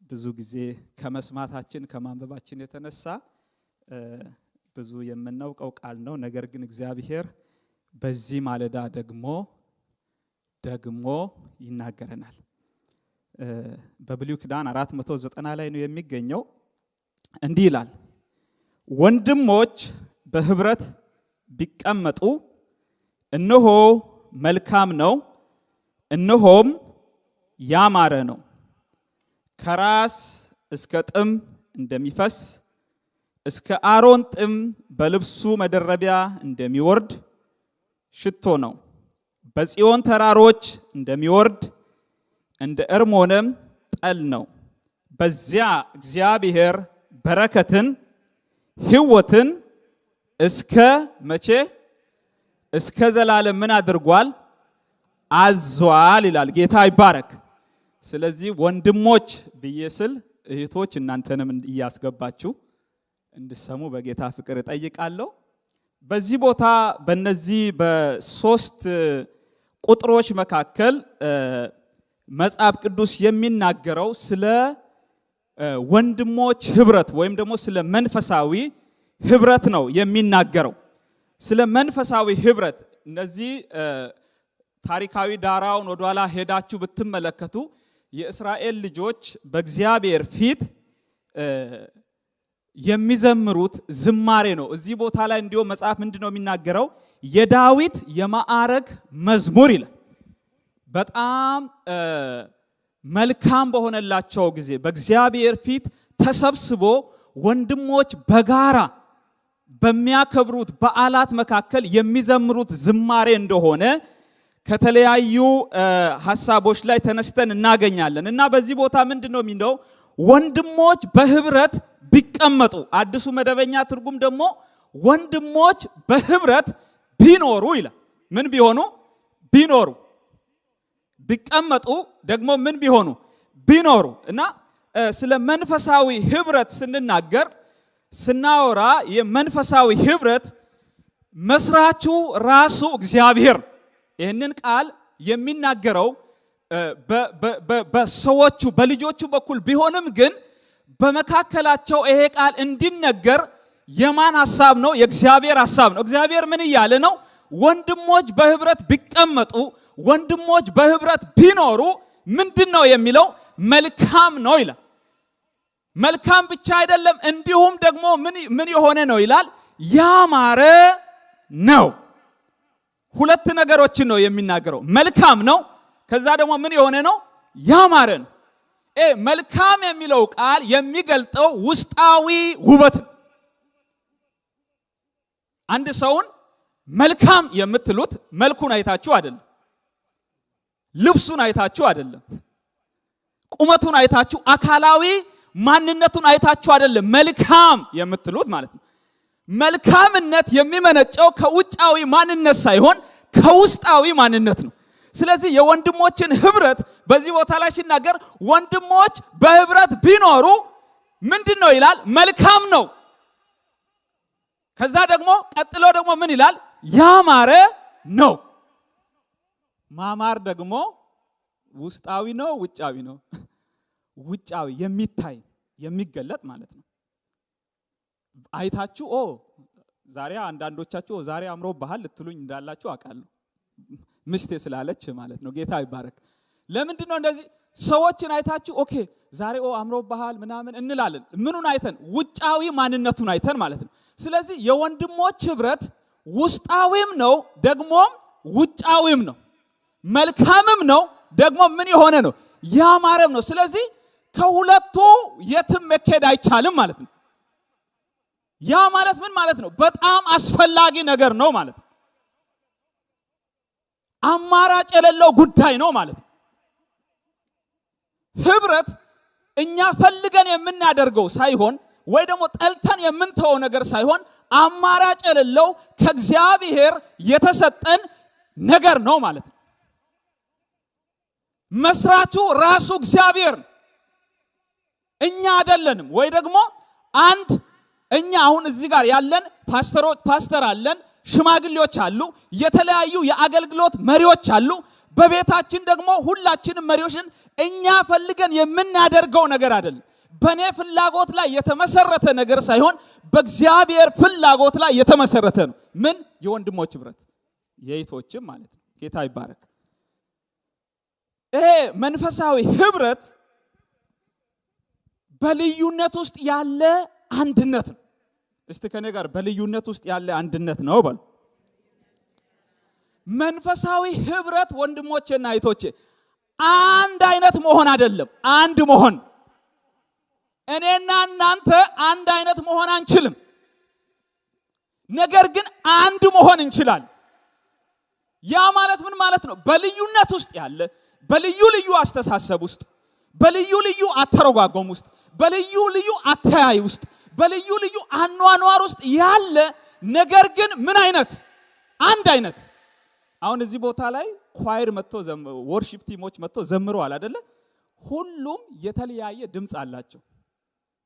ብዙ ጊዜ ከመስማታችን ከማንበባችን የተነሳ ብዙ የምናውቀው ቃል ነው። ነገር ግን እግዚአብሔር በዚህ ማለዳ ደግሞ ይናገረናል። በብሉይ ኪዳን 490 ላይ ነው የሚገኘው። እንዲህ ይላል፣ ወንድሞች በህብረት ቢቀመጡ እነሆ መልካም ነው፣ እነሆም ያማረ ነው። ከራስ እስከ ጥም እንደሚፈስ እስከ አሮን ጥም በልብሱ መደረቢያ እንደሚወርድ ሽቶ ነው። በጽዮን ተራሮች እንደሚወርድ እንደ እርሞንም ጠል ነው። በዚያ እግዚአብሔር በረከትን ሕይወትን እስከ መቼ እስከ ዘላለም ምን አድርጓል? አዟል ይላል። ጌታ ይባረክ። ስለዚህ ወንድሞች ብዬስል እህቶች እናንተንም እያስገባችሁ እንድሰሙ በጌታ ፍቅር እጠይቃለሁ። በዚህ ቦታ በእነዚህ በሶስት ቁጥሮች መካከል መጽሐፍ ቅዱስ የሚናገረው ስለ ወንድሞች ህብረት ወይም ደግሞ ስለ መንፈሳዊ ህብረት ነው የሚናገረው። ስለ መንፈሳዊ ህብረት እነዚህ ታሪካዊ ዳራውን ወደኋላ ሄዳችሁ ብትመለከቱ የእስራኤል ልጆች በእግዚአብሔር ፊት የሚዘምሩት ዝማሬ ነው። እዚህ ቦታ ላይ እንዲሁ መጽሐፍ ምንድነው የሚናገረው? የዳዊት የማዕረግ መዝሙር ይላል። በጣም መልካም በሆነላቸው ጊዜ በእግዚአብሔር ፊት ተሰብስቦ ወንድሞች በጋራ በሚያከብሩት በዓላት መካከል የሚዘምሩት ዝማሬ እንደሆነ ከተለያዩ ሐሳቦች ላይ ተነስተን እናገኛለን። እና በዚህ ቦታ ምንድነው የሚለው? ወንድሞች በህብረት ቢቀመጡ፣ አዲሱ መደበኛ ትርጉም ደግሞ ወንድሞች በህብረት ቢኖሩ ይላል። ምን ቢሆኑ? ቢኖሩ። ቢቀመጡ ደግሞ ምን ቢሆኑ? ቢኖሩ። እና ስለ መንፈሳዊ ህብረት ስናወራ የመንፈሳዊ ህብረት መስራቹ ራሱ እግዚአብሔር ይህንን ቃል የሚናገረው በሰዎቹ በልጆቹ በኩል ቢሆንም ግን በመካከላቸው ይሄ ቃል እንዲነገር የማን ሐሳብ ነው? የእግዚአብሔር ሐሳብ ነው። እግዚአብሔር ምን እያለ ነው? ወንድሞች በህብረት ቢቀመጡ፣ ወንድሞች በህብረት ቢኖሩ ምንድነው የሚለው? መልካም ነው ይላል። መልካም ብቻ አይደለም፣ እንዲሁም ደግሞ ምን የሆነ ነው ይላል? ያማረ ነው። ሁለት ነገሮችን ነው የሚናገረው። መልካም ነው፣ ከዛ ደግሞ ምን የሆነ ነው? ያማረ ነው። መልካም የሚለው ቃል የሚገልጠው ውስጣዊ ውበት። አንድ ሰውን መልካም የምትሉት መልኩን አይታችሁ አይደለም፣ ልብሱን አይታችሁ አይደለም፣ ቁመቱን አይታችሁ አካላዊ ማንነቱን አይታችሁ አይደለም መልካም የምትሉት ማለት ነው። መልካምነት የሚመነጨው ከውጫዊ ማንነት ሳይሆን ከውስጣዊ ማንነት ነው። ስለዚህ የወንድሞችን ህብረት በዚህ ቦታ ላይ ሲናገር ወንድሞች በህብረት ቢኖሩ ምንድነው ይላል? መልካም ነው። ከዛ ደግሞ ቀጥሎ ደግሞ ምን ይላል? ያማረ ነው። ማማር ደግሞ ውስጣዊ ነው ውጫዊ ነው? ውጫዊ የሚታይ የሚገለጥ ማለት ነው። አይታችሁ ዛሬ አንዳንዶቻችሁ ዛሬ አምሮብሃል ልትሉኝ እንዳላችሁ አውቃለሁ። ምስቴ ስላለች ማለት ነው። ጌታ ይባረክ። ለምንድን ነው እንደዚህ ሰዎችን አይታችሁ ኦኬ ዛሬ አምሮብሃል ምናምን እንላለን? ምኑን አይተን? ውጫዊ ማንነቱን አይተን ማለት ነው። ስለዚህ የወንድሞች ህብረት ውስጣዊም ነው ደግሞም ውጫዊም ነው። መልካምም ነው ደግሞ ምን የሆነ ነው? ያማረም ነው። ስለዚህ ከሁለቱ የትም መከድ አይቻልም ማለት ነው። ያ ማለት ምን ማለት ነው? በጣም አስፈላጊ ነገር ነው ማለት ነው። አማራጭ የሌለው ጉዳይ ነው ማለት ነው። ህብረት እኛ ፈልገን የምናደርገው ሳይሆን ወይ ደግሞ ጠልተን የምንተወው ነገር ሳይሆን አማራጭ የሌለው ከእግዚአብሔር የተሰጠን ነገር ነው ማለት ነው። መስራቹ ራሱ እግዚአብሔር ነው፣ እኛ አይደለንም። ወይ ደግሞ እኛ አሁን እዚህ ጋር ያለን ፓስተር አለን፣ ሽማግሌዎች አሉ፣ የተለያዩ የአገልግሎት መሪዎች አሉ። በቤታችን ደግሞ ሁላችንም መሪዎችን እኛ ፈልገን የምናደርገው ነገር አይደለም። በኔ ፍላጎት ላይ የተመሰረተ ነገር ሳይሆን በእግዚአብሔር ፍላጎት ላይ የተመሰረተ ነው። ምን? የወንድሞች ህብረት፣ የእህቶችም ማለት ነው። ጌታ ይባረክ። ይሄ መንፈሳዊ ህብረት በልዩነት ውስጥ ያለ አንድነት ነው። እስቲ ከኔ ጋር በልዩነት ውስጥ ያለ አንድነት ነው በሉ። መንፈሳዊ ህብረት ወንድሞቼና እህቶቼ አንድ አይነት መሆን አይደለም፣ አንድ መሆን። እኔና እናንተ አንድ አይነት መሆን አንችልም፣ ነገር ግን አንድ መሆን እንችላለን። ያ ማለት ምን ማለት ነው? በልዩነት ውስጥ ያለ፣ በልዩ ልዩ አስተሳሰብ ውስጥ፣ በልዩ ልዩ አተረጓጎም ውስጥ፣ በልዩ ልዩ አተያይ ውስጥ፣ በልዩ ልዩ አኗኗር ውስጥ ያለ ነገር ግን ምን አይነት? አንድ አይነት። አሁን እዚህ ቦታ ላይ ኳየር መጥቶ ወርሺፕ ቲሞች መጥቶ ዘምረዋል አይደለ? ሁሉም የተለያየ ድምጽ አላቸው።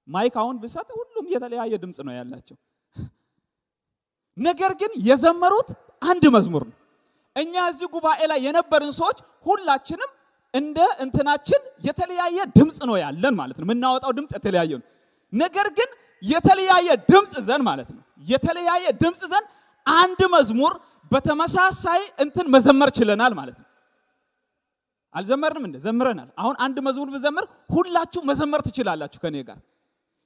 ማይክ አሁን ብሰጥ ሁሉም የተለያየ ድምጽ ነው ያላቸው። ነገር ግን የዘመሩት አንድ መዝሙር ነው። እኛ እዚህ ጉባኤ ላይ የነበርን ሰዎች ሁላችንም እንደ እንትናችን የተለያየ ድምጽ ነው ያለን ማለት ነው። የምናወጣው ድምጽ የተለያየ ነው። ነገር ግን የተለያየ ድምጽ ዘን ማለት ነው። የተለያየ ድምጽ ዘን አንድ መዝሙር በተመሳሳይ እንትን መዘመር ችለናል ማለት ነው። አልዘመርንም እንደ ዘምረናል። አሁን አንድ መዝሙር ብዘምር ሁላችሁ መዘመር ትችላላችሁ ከኔ ጋር።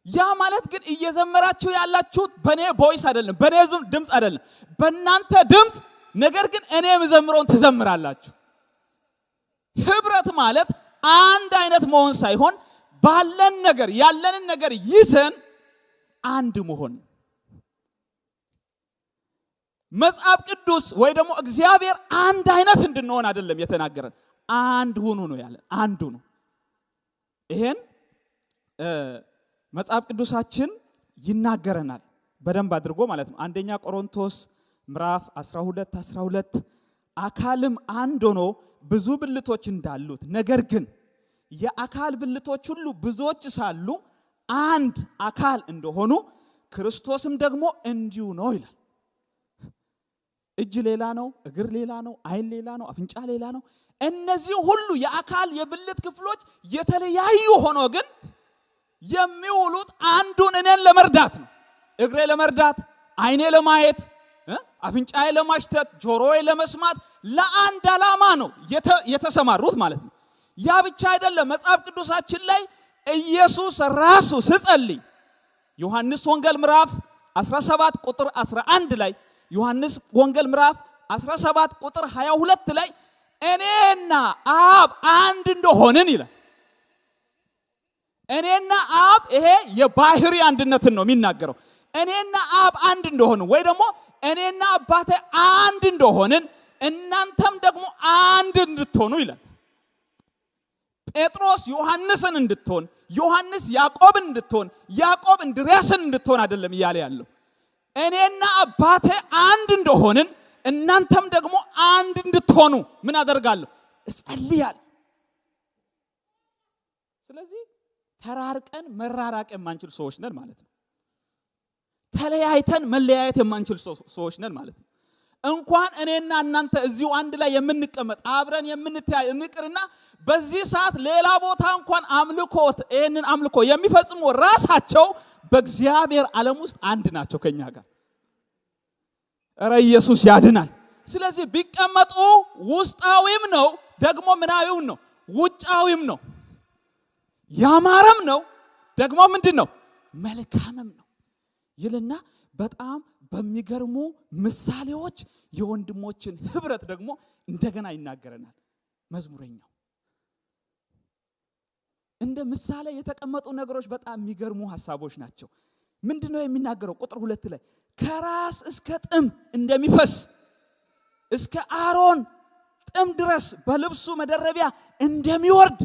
ያ ማለት ግን እየዘመራችሁ ያላችሁት በኔ ቮይስ አይደለም፣ በኔ ድምጽ አይደለም፣ በእናንተ ድምጽ። ነገር ግን እኔ የምዘምረውን ትዘምራላችሁ። ህብረት ማለት አንድ አይነት መሆን ሳይሆን ባለን ነገር ያለንን ነገር ይዘን አንድ መሆን። መጽሐፍ ቅዱስ ወይ ደግሞ እግዚአብሔር አንድ አይነት እንድንሆን አይደለም የተናገረን፣ አንድ ሁኑ ነው ያለን። አንድ ሁኑ። ይሄን መጽሐፍ ቅዱሳችን ይናገረናል በደንብ አድርጎ ማለት ነው። አንደኛ ቆሮንቶስ ምዕራፍ 12 አካልም አንድ ሆኖ ብዙ ብልቶች እንዳሉት፣ ነገር ግን የአካል ብልቶች ሁሉ ብዙዎች ሳሉ አንድ አካል እንደሆኑ ክርስቶስም ደግሞ እንዲሁ ነው ይላል። እጅ ሌላ ነው፣ እግር ሌላ ነው፣ አይን ሌላ ነው፣ አፍንጫ ሌላ ነው። እነዚህ ሁሉ የአካል የብልት ክፍሎች የተለያዩ ሆኖ ግን የሚውሉት አንዱን እኔን ለመርዳት ነው። እግሬ ለመርዳት፣ አይኔ ለማየት፣ አፍንጫዬ ለማሽተት፣ ጆሮዬ ለመስማት ለአንድ ዓላማ ነው የተሰማሩት ማለት ነው። ያ ብቻ አይደለም። መጽሐፍ ቅዱሳችን ላይ ኢየሱስ ራሱ ሲጸልይ ዮሐንስ ወንጌል ምዕራፍ 17 ቁጥር 11 ላይ ዮሐንስ ወንጌል ምዕራፍ 17 ቁጥር 22 ላይ እኔና አብ አንድ እንደሆንን ይላል። እኔና አብ፣ ይሄ የባህሪ አንድነትን ነው የሚናገረው። እኔና አብ አንድ እንደሆንን ወይ ደግሞ እኔና አባቴ አንድ እንደሆንን እናንተም ደግሞ አንድ እንድትሆኑ ይላል። ጴጥሮስ ዮሐንስን እንድትሆን፣ ዮሐንስ ያዕቆብን እንድትሆን፣ ያዕቆብ እንድርያስን እንድትሆን አይደለም እያለ ያለው። እኔና አባቴ አንድ እንደሆንን እናንተም ደግሞ አንድ እንድትሆኑ ምን አደርጋለሁ? እጸልያለሁ። ስለዚህ ተራርቀን መራራቅ የማንችል ሰዎች ነን ማለት ነው። ተለያይተን መለያየት የማንችል ሰዎች ነን ማለት ነው። እንኳን እኔና እናንተ እዚሁ አንድ ላይ የምንቀመጥ አብረን የምንተያይ እንቅርና በዚህ ሰዓት ሌላ ቦታ እንኳን ይህንን አምልኮ የሚፈጽሙ ራሳቸው በእግዚአብሔር ዓለም ውስጥ አንድ ናቸው ከኛ ጋር። እረ ኢየሱስ ያድናል። ስለዚህ ቢቀመጡ ውስጣዊም ነው ደግሞ ምናዊም ነው፣ ውጫዊም ነው፣ ያማረም ነው ደግሞ ምንድን ነው? መልካምም ነው ይልና በጣም በሚገርሙ ምሳሌዎች የወንድሞችን ህብረት ደግሞ እንደገና ይናገረናል መዝሙረኛው። እንደ ምሳሌ የተቀመጡ ነገሮች በጣም የሚገርሙ ሐሳቦች ናቸው። ምንድነው የሚናገረው? ቁጥር 2 ላይ ከራስ እስከ ጥም እንደሚፈስ እስከ አሮን ጥም ድረስ በልብሱ መደረቢያ እንደሚወርድ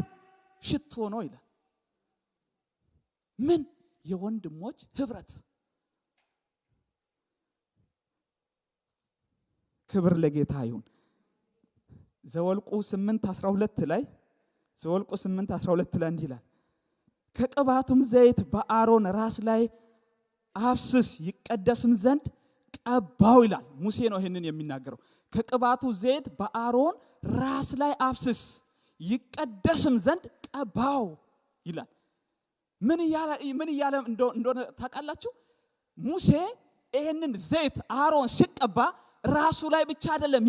ሽቶ ነው ይላል። ምን? የወንድሞች ህብረት። ክብር ለጌታ ይሁን። ዘኍልቍ 8:12 ላይ ዘኍልቍ 8:12 ላይ እንዲህ ይላል፣ ከቅባቱም ዘይት በአሮን ራስ ላይ አፍስስ ይቀደስም ዘንድ ቀባው ይላል። ሙሴ ነው ይህንን የሚናገረው። ከቅባቱ ዘይት በአሮን ራስ ላይ አፍስስ ይቀደስም ዘንድ ቀባው ይላል። ምን ይያለ እንደሆነ ታውቃላችሁ? ሙሴ ይሄንን ዘይት አሮን ሲቀባ ራሱ ላይ ብቻ አይደለም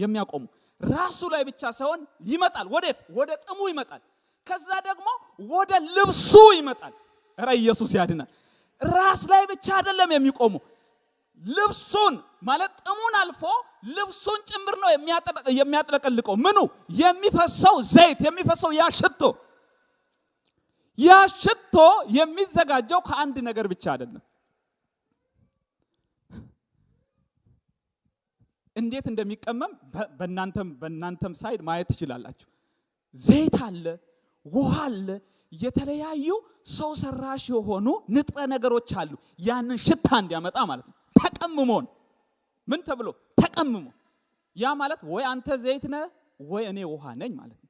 የሚያቆሙ ራሱ ላይ ብቻ ሳይሆን ይመጣል። ወደ ጥሙ ይመጣል። ከዛ ደግሞ ወደ ልብሱ ይመጣል። ኧረ ኢየሱስ ያድናል። ራስ ላይ ብቻ አይደለም የሚቆሙ ልብሱን ማለት ጥሙን አልፎ ልብሱን ጭምር ነው የሚያጥለቀልቀው። ምኑ የሚፈሰው ዘይት የሚፈሰው ያ ሽቶ የሚዘጋጀው ከአንድ ነገር ብቻ አይደለም። እንዴት እንደሚቀመም በእናንተም ሳይድ ማየት ትችላላችሁ። ዘይት አለ፣ ውሃ አለ፣ የተለያዩ ሰው ሰራሽ የሆኑ ንጥረ ነገሮች አሉ። ያንን ሽታ እንዲያመጣ ማለት ነው። ተቀምሞ ምን ተብሎ ተቀምሞ። ያ ማለት ወይ አንተ ዘይት ነህ ወይ እኔ ውሃ ነኝ ማለት ነው።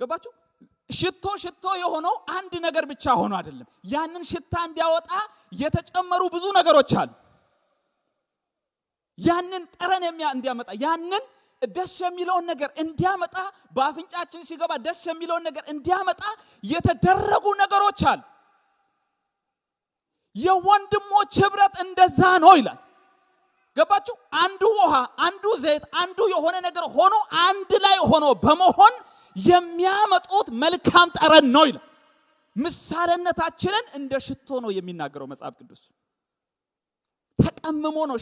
ገባችሁ? ሽቶ የሆነው አንድ ነገር ብቻ ሆኖ አይደለም። ያንን ሽታ እንዲያወጣ የተጨመሩ ብዙ ነገሮች አሉ። ያንን ጠረን እንዲያመጣ ያንን ደስ የሚለውን ነገር እንዲያመጣ በአፍንጫችን ሲገባ ደስ የሚለውን ነገር እንዲያመጣ የተደረጉ ነገሮች አሉ። የወንድሞች ህብረት እንደዛ ነው ይላል። ገባችሁ? አንዱ ውሃ፣ አንዱ ዘይት፣ አንዱ የሆነ ነገር ሆኖ አንድ ላይ ሆኖ በመሆን የሚያመጡት መልካም ጠረን ነው ይላል። ምሳሌነታችንን እንደ ሽቶ ነው የሚናገረው መጽሐፍ ቅዱስ። ተቀምሞ ነው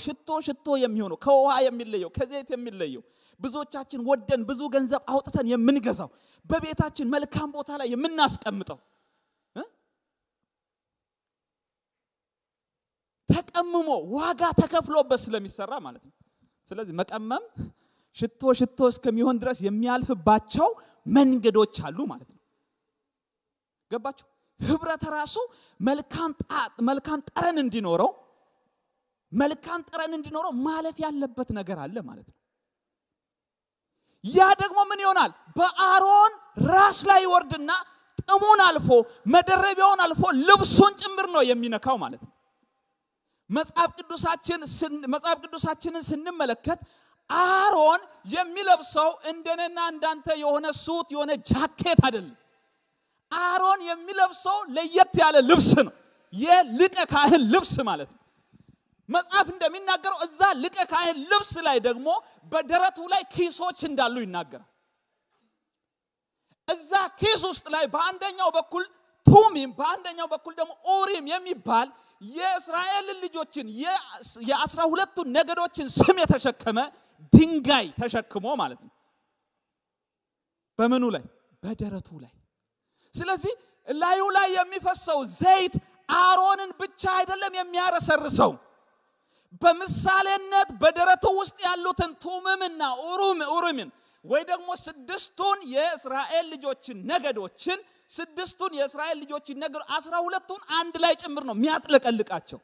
ሽቶ የሚሆነው ከውሃ የሚለየው ከዘይት የሚለየው። ብዙዎቻችን ወደን ብዙ ገንዘብ አውጥተን የምንገዛው በቤታችን መልካም ቦታ ላይ የምናስቀምጠው ተቀምሞ ዋጋ ተከፍሎበት ስለሚሰራ ማለት ነው። ስለዚህ መቀመም ሽቶ እስከሚሆን ድረስ የሚያልፍባቸው መንገዶች አሉ ማለት ነው። ገባችሁ? ህብረት ራሱ መልካም ጠረን እንዲኖረው ማለፍ ያለበት ነገር አለ ማለት ነው። ያ ደግሞ ምን ይሆናል? በአሮን ራስ ላይ ወርድና ጥሙን አልፎ መደረቢያውን አልፎ ልብሱን ጭምር ነው የሚነካው ማለት ነው። መጽሐፍ ቅዱሳችንን ስንመለከት አሮን የሚለብሰው እንደነና እንዳንተ የሆነ ሱት የሆነ ጃኬት አይደለም። አሮን የሚለብሰው ለየት ያለ ልብስ ነው። የሊቀ ካህን ልብስ ማለት ነው። መጽሐፍ እንደሚናገረው እዛ ሊቀ ካህን ልብስ ላይ ደግሞ በደረቱ ላይ ኪሶች እንዳሉ ይናገራል። እዛ ኪስ ውስጥ ላይ በአንደኛው በኩል ቱሚም በአንደኛው በኩል ደግሞ ኡሪም የሚባል የእስራኤል ልጆችን የ12 ነገዶችን ስም የተሸከመ ድንጋይ ተሸክሞ ማለት ነው። በምኑ ላይ? በደረቱ ላይ። ስለዚህ ላዩ ላይ የሚፈሰው ዘይት አሮንን ብቻ አይደለም የሚያረሰርሰው። በምሳሌነት በደረቱ ውስጥ ያሉትን ቱምምና ኡሪምን ወይ ደግሞ 6ቱን የእስራኤል ልጆችን ነገዶችን 6ቱን የእስራኤል ልጆችን ነገድ 12ቱን አንድ ላይ ጭምር ነው የሚያጥለቀልቃቸው።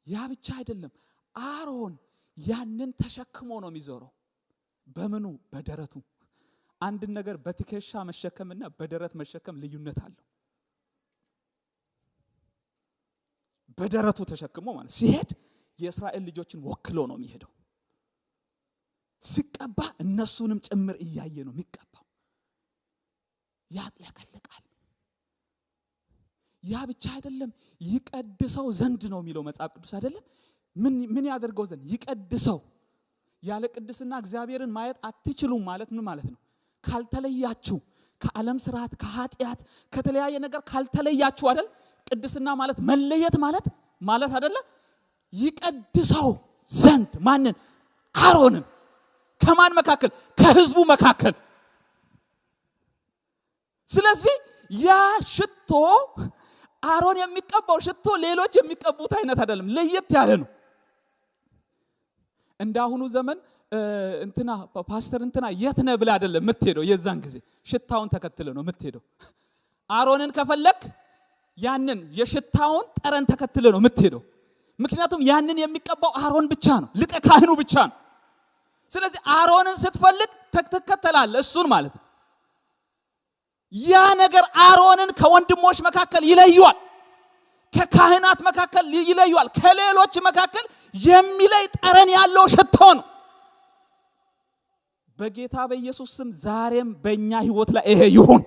ያ ብቻ አይደለም። አሮን ያንን ተሸክሞ ነው የሚዞረው። በምኑ? በደረቱ። አንድ ነገር በትከሻ መሸከምና በደረት መሸከም ልዩነት አለው። በደረቱ ተሸክሞ ማለት ሲሄድ የእስራኤል ልጆችን ወክሎ ነው የሚሄደው። ሲቀባ እነሱንም ጭምር እያየ ነው የሚቀባው። ያጥለቀልቃል። ያ ብቻ አይደለም፣ ይቀድሰው ዘንድ ነው የሚለው መጽሐፍ ቅዱስ አይደለም? ምን ያደርገው ዘንድ? ይቀድሰው። ያለ ቅድስና እግዚአብሔርን ማየት አትችሉም ማለት ምን ማለት ነው? ካልተለያችሁ ከዓለም ስርዓት ከኃጢአት ከተለያየ ነገር ካልተለያችሁ አይደል? ቅድስና ማለት መለየት ማለት አይደለ? ይቀድሰው ዘንድ ማንን? አሮንን። ከማን መካከል? ከህዝቡ መካከል። ስለዚህ ያ ሽቶ አሮን የሚቀባው ሽቶ ሌሎች የሚቀቡት አይነት አይደለም፣ ለየት ያለ ነው። እንዳሁኑ ዘመን ፓስተር የት ነህ ብለህ አይደለም የምትሄደው። የዛን ጊዜ ሽታውን ተከትለ ነው የምትሄደው። አሮንን ከፈለክ ያንን የሽታውን ጠረን ተከትለ ነው የምትሄደው። ምክንያቱም ያንን የሚቀባው አሮን ብቻ ነው፣ ሊቀ ካህኑ ብቻ ነው። ስለዚህ አሮንን ስትፈልግ ትከተላለህ እሱን ማለት ነው። ያ ነገር አሮንን ከወንድሞች መካከል ይለዩዋል፣ ከካህናት መካከል ይለዩዋል፣ ከሌሎች መካከል የሚለይ ጠረን ያለው ሽቶ ነው። በጌታ በኢየሱስ ስም ዛሬም በእኛ ህይወት ላይ ይሄ ይሁን።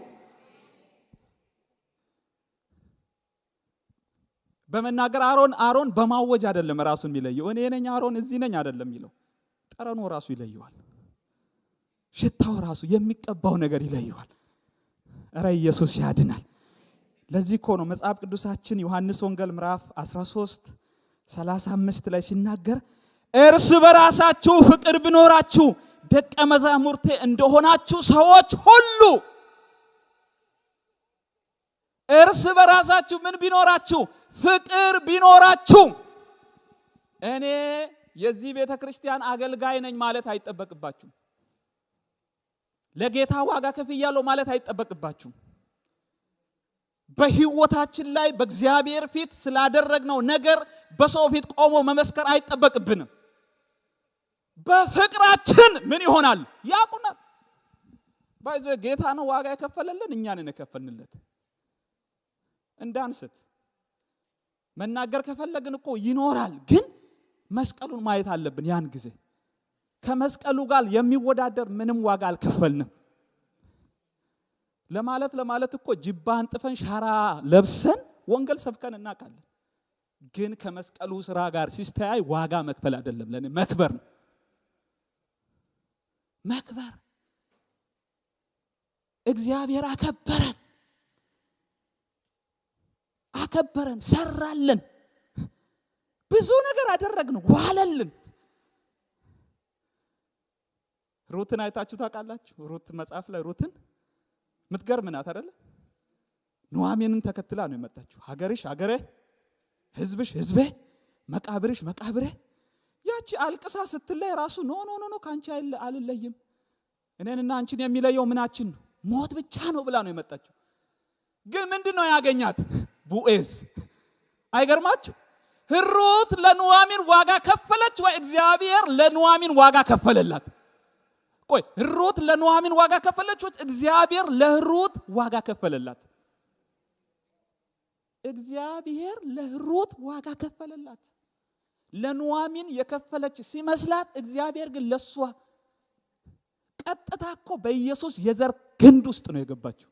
በመናገር አሮን በማወጅ አይደለም ራሱን የሚለየው። እኔ ነኝ አሮን እዚህ ነኝ አይደለም የሚለው። ጠረኑ ራሱ ይለየዋል። ሽታው ራሱ የሚቀባው ነገር ይለየዋል። ኧረ ኢየሱስ ያድናል። ለዚህ እኮ ነው መጽሐፍ ቅዱሳችን ዮሐንስ ወንጌል ምዕራፍ 13:35 ላይ ሲናገር እርስ በራሳችሁ ፍቅር ቢኖራችሁ ደቀ መዛሙርቴ እንደሆናችሁ ሰዎች ሁሉ እርስ በራሳችሁ ምን ቢኖራችሁ ፍቅር ቢኖራችሁ። እኔ የዚህ ቤተክርስቲያን አገልጋይ ነኝ ማለት አይጠበቅባችሁ። ለጌታ ዋጋ ከፍያለሁ ማለት አይጠበቅባችሁ። በህይወታችን ላይ በእግዚአብሔር ፊት ስላደረግነው ነገር በሰው ፊት ቆሞ መመስከር አይጠበቅብንም። በፍቅራችን ምን ይሆናል ያቁናል። ባይዞ ጌታ ነው ዋጋ የከፈለልን፣ እኛ ነን የከፈልንለት። እንዳንስት መናገር ከፈለግን እኮ ይኖራል፣ ግን መስቀሉን ማየት አለብን። ያን ጊዜ ከመስቀሉ ጋር የሚወዳደር ምንም ዋጋ አልከፈልንም። ለማለት እኮ ጅባ አንጥፈን ሻራ ለብሰን ወንጌል ሰብከን እናውቃለን። ግን ከመስቀሉ ስራ ጋር ሲስተያይ ዋጋ መክፈል አይደለም፣ ለኔ መክበር ነው። መክበር እግዚአብሔር አከበረን፣ ሰራልን፣ ብዙ ነገር አደረግን፣ ዋለልን። ሩትን አይታችሁ ታውቃላችሁ? ሩት መጽሐፍ ላይ ሩትን ምትገርም ናት አይደለ? ኑኃሚንን ተከትላ ነው የመጣችው። ሀገርሽ ሀገሬ፣ ህዝብሽ ህዝቤ፣ መቃብርሽ መቃብሬ። ያቺ አልቅሳ ስትለይ ራሱ ኖ ካንቺ አልለይም፣ እኔንና አንቺን የሚለየው ምናችን ነው? ሞት ብቻ ነው ብላ ነው የመጣችው። ግን ምንድነው ያገኛት? ቦዔዝ። አይገርማችሁ? ሩት ለኑኃሚን ዋጋ ከፈለች ወይ እግዚአብሔር ለኑኃሚን ዋጋ ከፈለላት? ቆይ ሩት ለኑኃሚን ዋጋ ከፈለች ወይ እግዚአብሔር ለሩት ዋጋ ከፈለላት? እግዚአብሔር ለሩት ዋጋ ከፈለላት። ለኑኃሚን የከፈለች ሲመስላት እግዚአብሔር ግን ለሷ ቀጥታ እኮ በኢየሱስ የዘር ግንድ ውስጥ ነው የገባችው።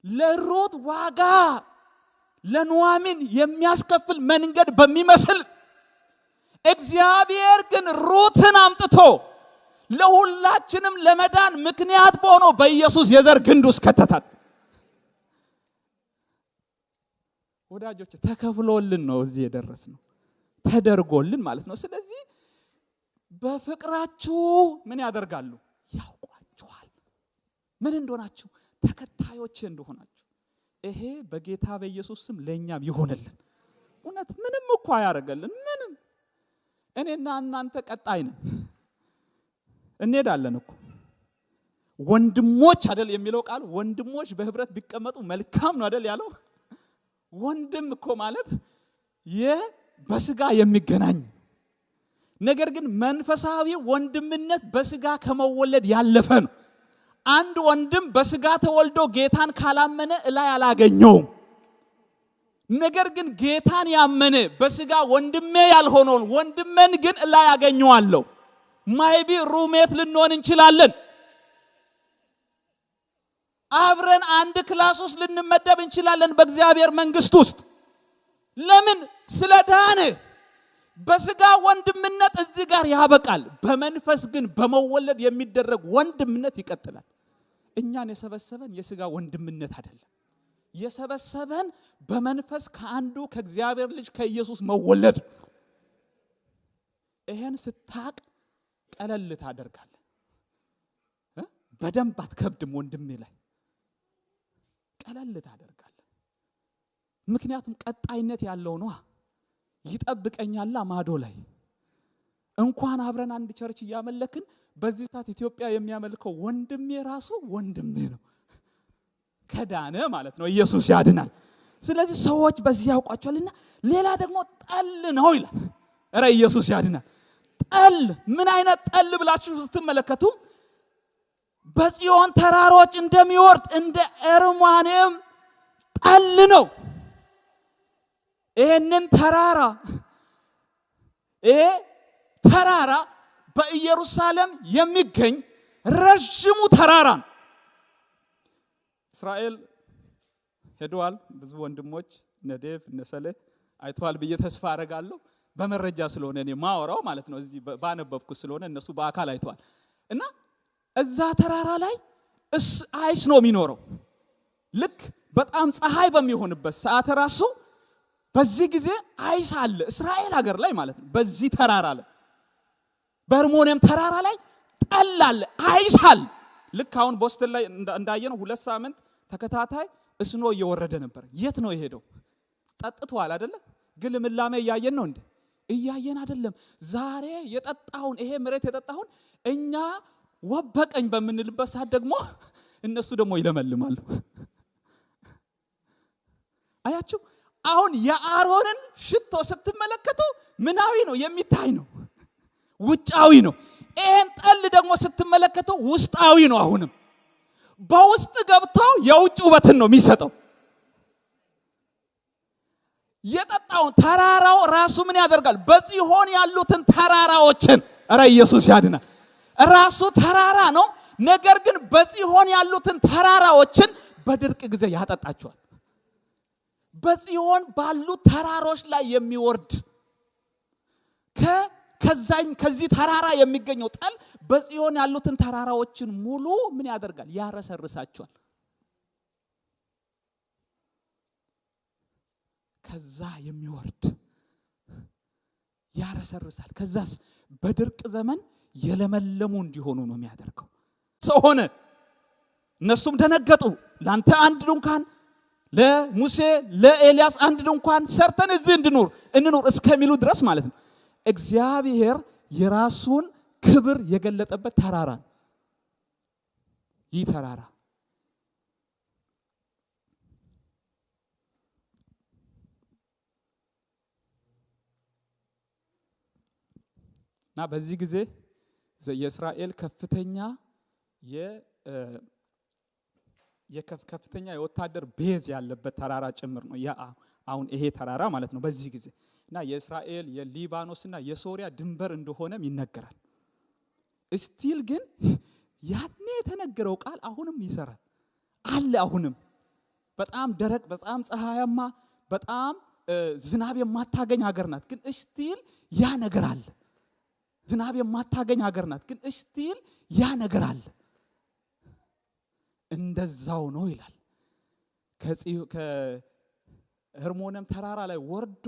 ለሩት ዋጋ ለኑኃሚን የሚያስከፍል መንገድ በሚመስል እግዚአብሔር ግን ሩትን አምጥቶ ለሁላችንም ለመዳን ምክንያት በሆነው በኢየሱስ የዘር ግንድ ውስጥ ከተታት። ወዳጆች ተከፍሎልን ነው እዚህ የደረስነው፣ ተደርጎልን ማለት ነው። ስለዚህ በፍቅራችሁ ምን ያደርጋሉ? ያውቋችኋል ምን እንደሆናችሁ፣ ተከታዮች እንደሆናችሁ። ይሄ በጌታ በኢየሱስ ስም ለኛም ይሆንልን። እውነት ምንም እኮ ያደርገልን ምንም። እኔና እናንተ ቀጣይ ነን፣ እንሄዳለን እኮ። ወንድሞች አይደል የሚለው ቃል? ወንድሞች በህብረት ቢቀመጡ መልካም ነው አይደል ያለው? ወንድም እኮ ማለት በስጋ የሚገናኝ ነገር ግን መንፈሳዊ ወንድምነት በስጋ ከመወለድ ያለፈ ነው። አንድ ወንድም በስጋ ተወልዶ ጌታን ካላመነ እላይ አላገኘውም። ነገር ግን ጌታን ያመነ በስጋ ወንድሜ ያልሆነውን ወንድሜን ግን እላይ ያገኘዋለሁ። ማይቢ ሩሜት ልንሆን እንችላለን። አብረን አንድ ክላስ ውስጥ ልንመደብ እንችላለን በእግዚአብሔር መንግስት ውስጥ። ለምን? ስለዳነ። በስጋ ወንድምነት እዚህ ጋር ያበቃል። በመንፈስ ግን በመወለድ የሚደረግ ወንድምነት ይቀጥላል። እኛን የሰበሰበን የስጋ ወንድምነት አይደለም። የሰበሰበን በመንፈስ ከአንዱ ከእግዚአብሔር ልጅ ከኢየሱስ መወለድ። ይሄን ስታቅ ቀለል ታደርጋለህ። በደንብ አትከብድም ወንድሜ ላይ፣ ቀለል ታደርጋለህ። ምክንያቱም ቀጣይነት ያለው ነው። ይጠብቀኛል ማዶ ላይ። እንኳን አብረን አንድ ቸርች እያመለክን በዚህ ሰዓት ኢትዮጵያ የሚያመልከው ወንድሜ ራሱ ወንድሜ ነው፣ ከዳነ ማለት ነው። ኢየሱስ ያድናል። ስለዚህ ሰዎች በዚህ ያውቋቸዋልና ሌላ ደግሞ ጠል ነው ይላል። ኧረ ኢየሱስ ያድናል። ጠል ምን አይነት ጠል ብላችሁ ስትመለከቱ በጽዮን ተራሮች እንደሚወርድ እንደ አርማኔም ጠል ነው። ይሄንን ተራራ በኢየሩሳሌም የሚገኝ ረጅሙ ተራራ ነው። እስራኤል ሄደዋል። ብዙ ወንድሞች ነዴፍ ነሰለ አይተዋል ብዬ ተስፋ አደርጋለሁ። በመረጃ ስለሆነ እኔ ማወራው ማለት ነው። እዚህ ባነበብኩ ስለሆነ እነሱ በአካል አይተዋል። እና እዛ ተራራ ላይ አይስ ነው የሚኖረው። ልክ በጣም ፀሐይ በሚሆንበት ሰዓት ራሱ በዚህ ጊዜ አይስ አለ እስራኤል ሀገር ላይ ማለት ነው። በዚህ ተራራ ላይ በርሞኒየም ተራራ ላይ ጠል አለ፣ አይስ አለ። ልክ አሁን ቦስተን ላይ እንዳየነው 2 ሳምንት ተከታታይ እስኖ እየወረደ ነበር። የት ነው የሄደው? ጠጥቷል አይደለ? ግን ልምላሜ እያየን ነው እንዴ? እያየን አይደለም። ዛሬ የጠጣውን ይሄ መሬት የጠጣውን እኛ ወበቀኝ በምንልበት ሰዓት ደግሞ እነሱ ደግሞ ይለመልማሉ። አያችሁ? አሁን የአሮንን ሽቶ ስትመለከቱ ምናዊ ነው? የሚታይ ነው፣ ውጫዊ ነው። ይሄን ጠል ደግሞ ስትመለከቱ ውስጣዊ ነው። አሁንም በውስጥ ገብቶ የውጭ ውበትን ነው የሚሰጠው። የጠጣውን ተራራው ራሱ ምን ያደርጋል? በጽዮን ያሉትን ተራራዎችን ኧረ ኢየሱስ ያድናል። ራሱ ተራራ ነው። ነገር ግን በጽዮን ያሉትን ተራራዎችን በድርቅ ጊዜ ያጠጣቸዋል። በጽዮን ባሉ ተራሮች ላይ የሚወርድ ከዚህ ተራራ የሚገኘው ጠል በጽዮን ያሉትን ተራራዎችን ሙሉ ምን ያደርጋል? ያረሰርሳቸዋል። ከዛ የሚወርድ ያረሰርሳል። ከዛስ በድርቅ ዘመን የለመለሙ እንዲሆኑ ነው የሚያደርገው። ሰው ሆነ። እነሱም ደነገጡ። ላንተ አንድ ድንኳን፣ ለሙሴ ለኤልያስ አንድ ድንኳን ሰርተን እዚህ እንኑር እስከሚሉ ድረስ ማለት ነው። እግዚአብሔር የራሱን ክብር የገለጠበት ተራራ ነው ይህ ተራራ። እና በዚህ ጊዜ የእስራኤል ከፍተኛ የወታደር ቤዝ ያለበት ተራራ ጭምር ነው አሁን ይሄ ተራራ ማለት ነው በዚህ ጊዜ። እና የእስራኤል የሊባኖስና የሶሪያ ድንበር እንደሆነም ይነገራል። እስቲል ግን ያኔ የተነገረው ቃል አሁንም ይሰራል አለ። አሁንም በጣም ደረቅ፣ በጣም ፀሐያማ፣ በጣም ዝናብ የማታገኝ ሀገር ናት። ግን እስቲል ያ ነገር አለ። ዝናብ የማታገኝ ሀገር ናት። ግን እስቲል ያ ነገር አለ። እንደዛው ነው ይላል። ከሄርሞንም ተራራ ላይ ወርዶ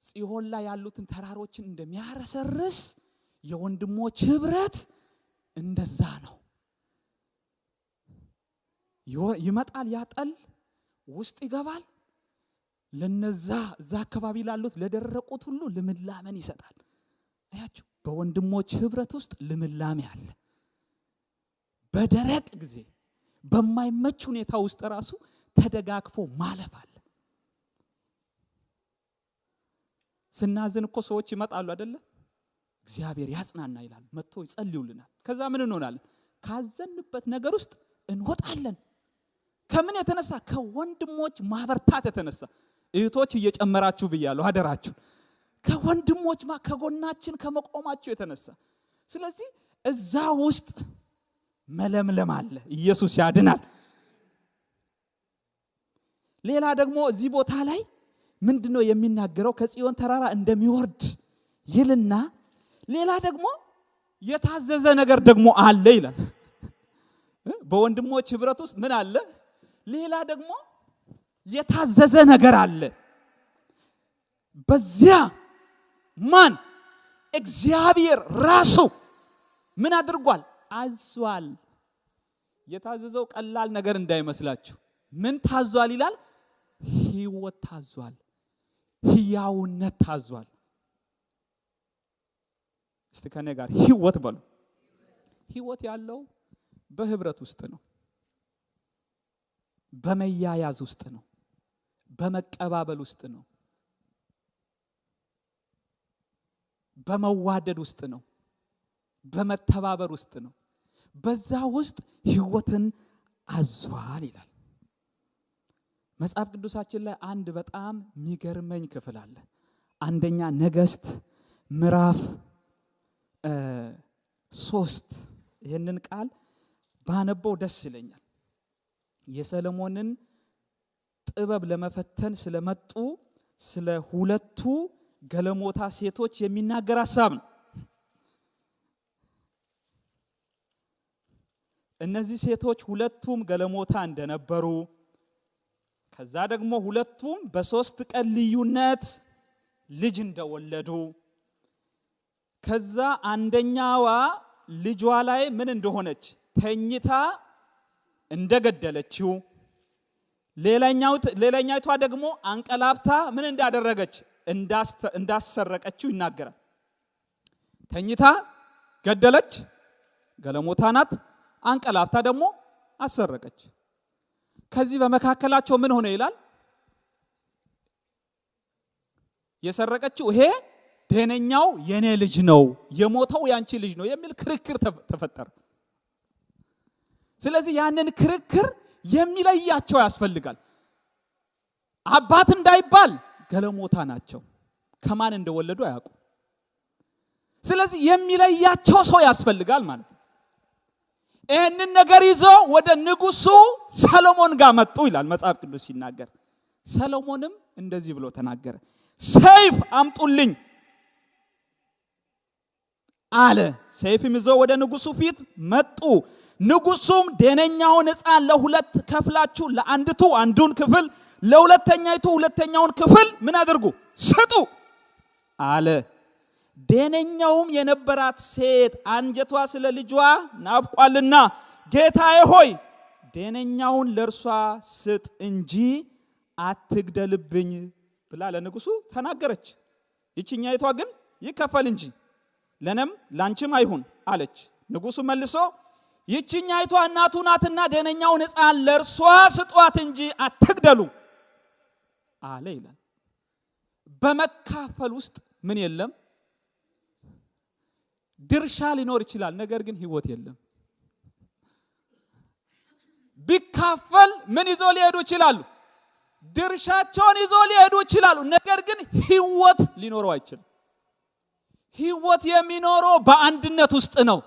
ጽዮን ላይ ያሉትን ተራሮችን እንደሚያረሰርስ የወንድሞች ህብረት እንደዛ ነው። ይመጣል፣ ያጠል ውስጥ ይገባል። ለነዛ እዛ አካባቢ ላሉት ለደረቁት ሁሉ ልምላሜን ይሰጣል። አያችሁ? በወንድሞች ህብረት ውስጥ ልምላሜ አለ። በደረቅ ጊዜ በማይመች ሁኔታ ውስጥ ራሱ ተደጋግፎ ማለፍ አለ። ስናዝን እኮ ሰዎች ይመጣሉ አይደለ? እግዚአብሔር ያጽናና ይላል፣ መጥቶ ይጸልዩልናል። ከዛ ምን እንሆናለን? ካዘንበት ነገር ውስጥ እንወጣለን። ከምን የተነሳ? ከወንድሞች ማበርታት የተነሳ። እህቶች እየጨመራችሁ ብያለሁ፣ አደራችሁ። ከወንድሞች ከጎናችን ከመቆማቸው የተነሳ። ስለዚህ እዛ ውስጥ መለምለም አለ። ኢየሱስ ያድናል። ሌላ ደግሞ እዚህ ቦታ ላይ ምንድነው የሚናገረው? ከጽዮን ተራራ እንደሚወርድ ይልና ሌላ ደግሞ የታዘዘ ነገር ደግሞ አለ ይላል። በወንድሞች ህብረት ውስጥ ምን አለ? ሌላ ደግሞ የታዘዘ ነገር አለ። በዚያ ማን? እግዚአብሔር ራሱ ምን አድርጓል? አዟል። የታዘዘው ቀላል ነገር እንዳይመስላችሁ። ምን ታዟል ይላል? ህይወት ታዟል። ህያውነት ታዟል። እስቲ ከኔ ጋር ህይወት በሉ። ህይወት ያለው በህብረት ውስጥ ነው። በመያያዝ ውስጥ ነው። በመቀባበል ውስጥ ነው። በመዋደድ ውስጥ ነው። በመተባበር ውስጥ ነው። በዛ ውስጥ ህይወትን አዟል ይላል። መጽሐፍ ቅዱሳችን ላይ አንድ በጣም የሚገርመኝ ክፍል አለ። አንደኛ ነገሥት ምዕራፍ 3 ይሄንን ቃል ባነበው ደስ ይለኛል። የሰሎሞንን ጥበብ ለመፈተን ስለመጡ ስለ ሁለቱ ገለሞታ ሴቶች የሚናገር ሐሳብ ነው። እነዚህ ሴቶች ሁለቱም ገለሞታ እንደነበሩ ከዛ ደግሞ ሁለቱም በ3 ቀን ልዩነት ልጅ እንደወለዱ ከዛ አንደኛዋ ልጇ ላይ ምን እንደሆነች ተኝታ እንደገደለችው ሌላኛይቷ ደግሞ አንቀላፍታ ምን እንዳደረገች እንዳሰረቀችው ይናገራል። ተኝታ ገደለች፣ ገለሞታ ናት። አንቀላፍታ ደግሞ አሰረቀች። ከዚህ በመካከላቸው ምን ሆነ ይላል? የሰረቀችው ይሄ ደነኛው የኔ ልጅ ነው፣ የሞተው ያንቺ ልጅ ነው የሚል ክርክር ተፈጠረ። ስለዚህ ያንን ክርክር የሚለያቸው ያስፈልጋል። አባት እንዳይባል ገለሞታ ናቸው፣ ከማን እንደወለዱ አያውቁ። ስለዚህ የሚለያቸው ሰው ያስፈልጋል ማለት ነው። ይህንን ነገር ይዘው ወደ ንጉሱ ሰሎሞን ጋር መጡ ይላል መጽሐፍ ቅዱስ ሲናገር። ሰሎሞንም እንደዚህ ብሎ ተናገረ፣ ሰይፍ አምጡልኝ አለ። ሰይፍም ይዘው ወደ ንጉሱ ፊት መጡ። ንጉሱም ደነኛውን ሕፃን ለሁለት ከፍላችሁ ለአንዲቱ አንዱን ክፍል ለሁለተኛይቱ ሁለተኛውን ክፍል ምን አድርጉ ስጡ አለ። ደነኛውም የነበራት ሴት አንጀቷ ስለ ልጇ ናፍቋልና ጌታዬ ሆይ ደነኛውን ለእርሷ ስጥ እንጂ አትግደልብኝ ብላ ለንጉሱ ተናገረች። ይችኛይቷ ግን ይከፈል እንጂ ለነም ላንቺም አይሁን አለች። ንጉሱ መልሶ ይችኛይቷ እናቱ ናትና ደነኛውን ሕፃን ለእርሷ ስጧት እንጂ አትግደሉ አለ ይላል። በመካፈል ውስጥ ምን የለም? ድርሻ ሊኖር ይችላል፣ ነገር ግን ህይወት የለም። ቢካፈል ምን ይዞ ሊሄዱ ይችላሉ? ድርሻቸውን ይዞ ሊሄዱ ይችላሉ፣ ነገር ግን ህይወት ሊኖረው አይችልም። ህይወት የሚኖረው በአንድነት ውስጥ ነው።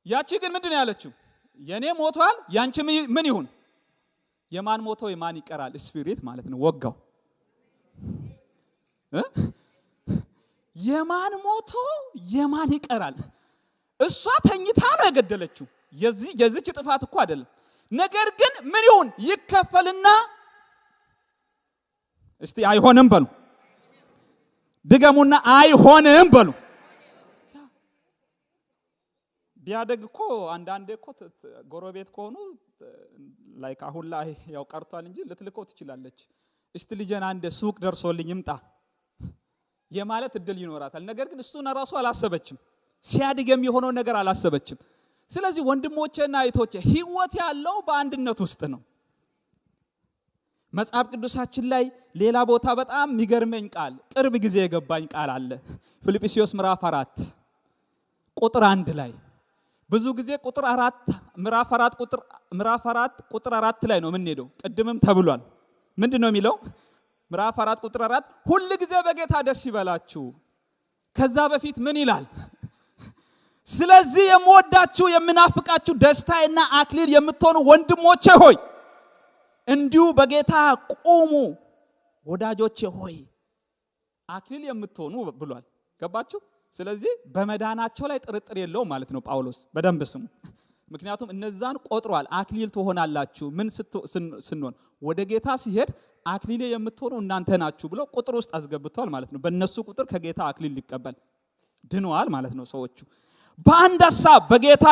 ያቺ ግን ምንድነው ያለችው? የኔ ሞቷል፣ ያንቺ ምን ይሁን? የማን ሞቶ የማን ይቀራል? ስፒሪት ማለት ነው። ወጋው የማን ሞቶ የማን ይቀራል? እሷ ተኝታ ነው የገደለችው። የዚች ጥፋት እኮ አይደለም። ነገር ግን ምን ይሁን? ይከፈልና እስቲ አይሆንም በሉ። ድገሙና አይሆንም በሉ። ቢያደግ እኮ አንዳንዴ እኮ ጎረቤት ከሆኑ ላይክ አሁን ላይ ያው ቀርቷል እንጂ ልትልከው ትችላለች። እስቲ ልጄን አንድ ሱቅ ደርሶልኝ ይምጣ የማለት እድል ይኖራታል። ነገር ግን እሱን ራሱ አላሰበችም። ሲያድግ የሚሆነው ነገር አላሰበችም። ስለዚህ ወንድሞቼና እህቶቼ ህይወት ያለው በአንድነት ውስጥ ነው። መጽሐፍ ቅዱሳችን ላይ ሌላ ቦታ በጣም የሚገርመኝ ቃል ቅርብ ጊዜ የገባኝ ቃል አለ። ፊልጵስዩስ ምዕራፍ 4 ቁጥር 1 ላይ ብዙ ጊዜ ምዕራፍ 4 ቁጥር 4 ላይ ነው የምንሄደው። ቅድምም ተብሏል። ምንድነው የሚለው? ምዕራፍ 4 ቁጥር 4 ሁሉ ጊዜ በጌታ ደስ ይበላችሁ። ከዛ በፊት ምን ይላል? ስለዚህ የምወዳችሁ የምናፍቃችሁ ደስታዬና አክሊል የምትሆኑ ወንድሞቼ ሆይ እንዲሁ በጌታ ቁሙ። ወዳጆቼ ሆይ አክሊል የምትሆኑ ብሏል። ገባችሁ? ስለዚህ በመዳናቸው ላይ ጥርጥር የለውም ማለት ነው ጳውሎስ። በደንብ ስሙ። ምክንያቱም እነዛን ቆጥሯል። አክሊል ትሆናላችሁ ምን ስንሆን ወደ ጌታ ሲሄድ አክሊል የምትሆኑ እናንተ ናችሁ ብሎ ቁጥር ውስጥ አስገብቷል ማለት ነው። በእነሱ ቁጥር ከጌታ አክሊል ሊቀበል ድነዋል ማለት ነው ሰዎቹ። በአንድ ሐሳብ በጌታ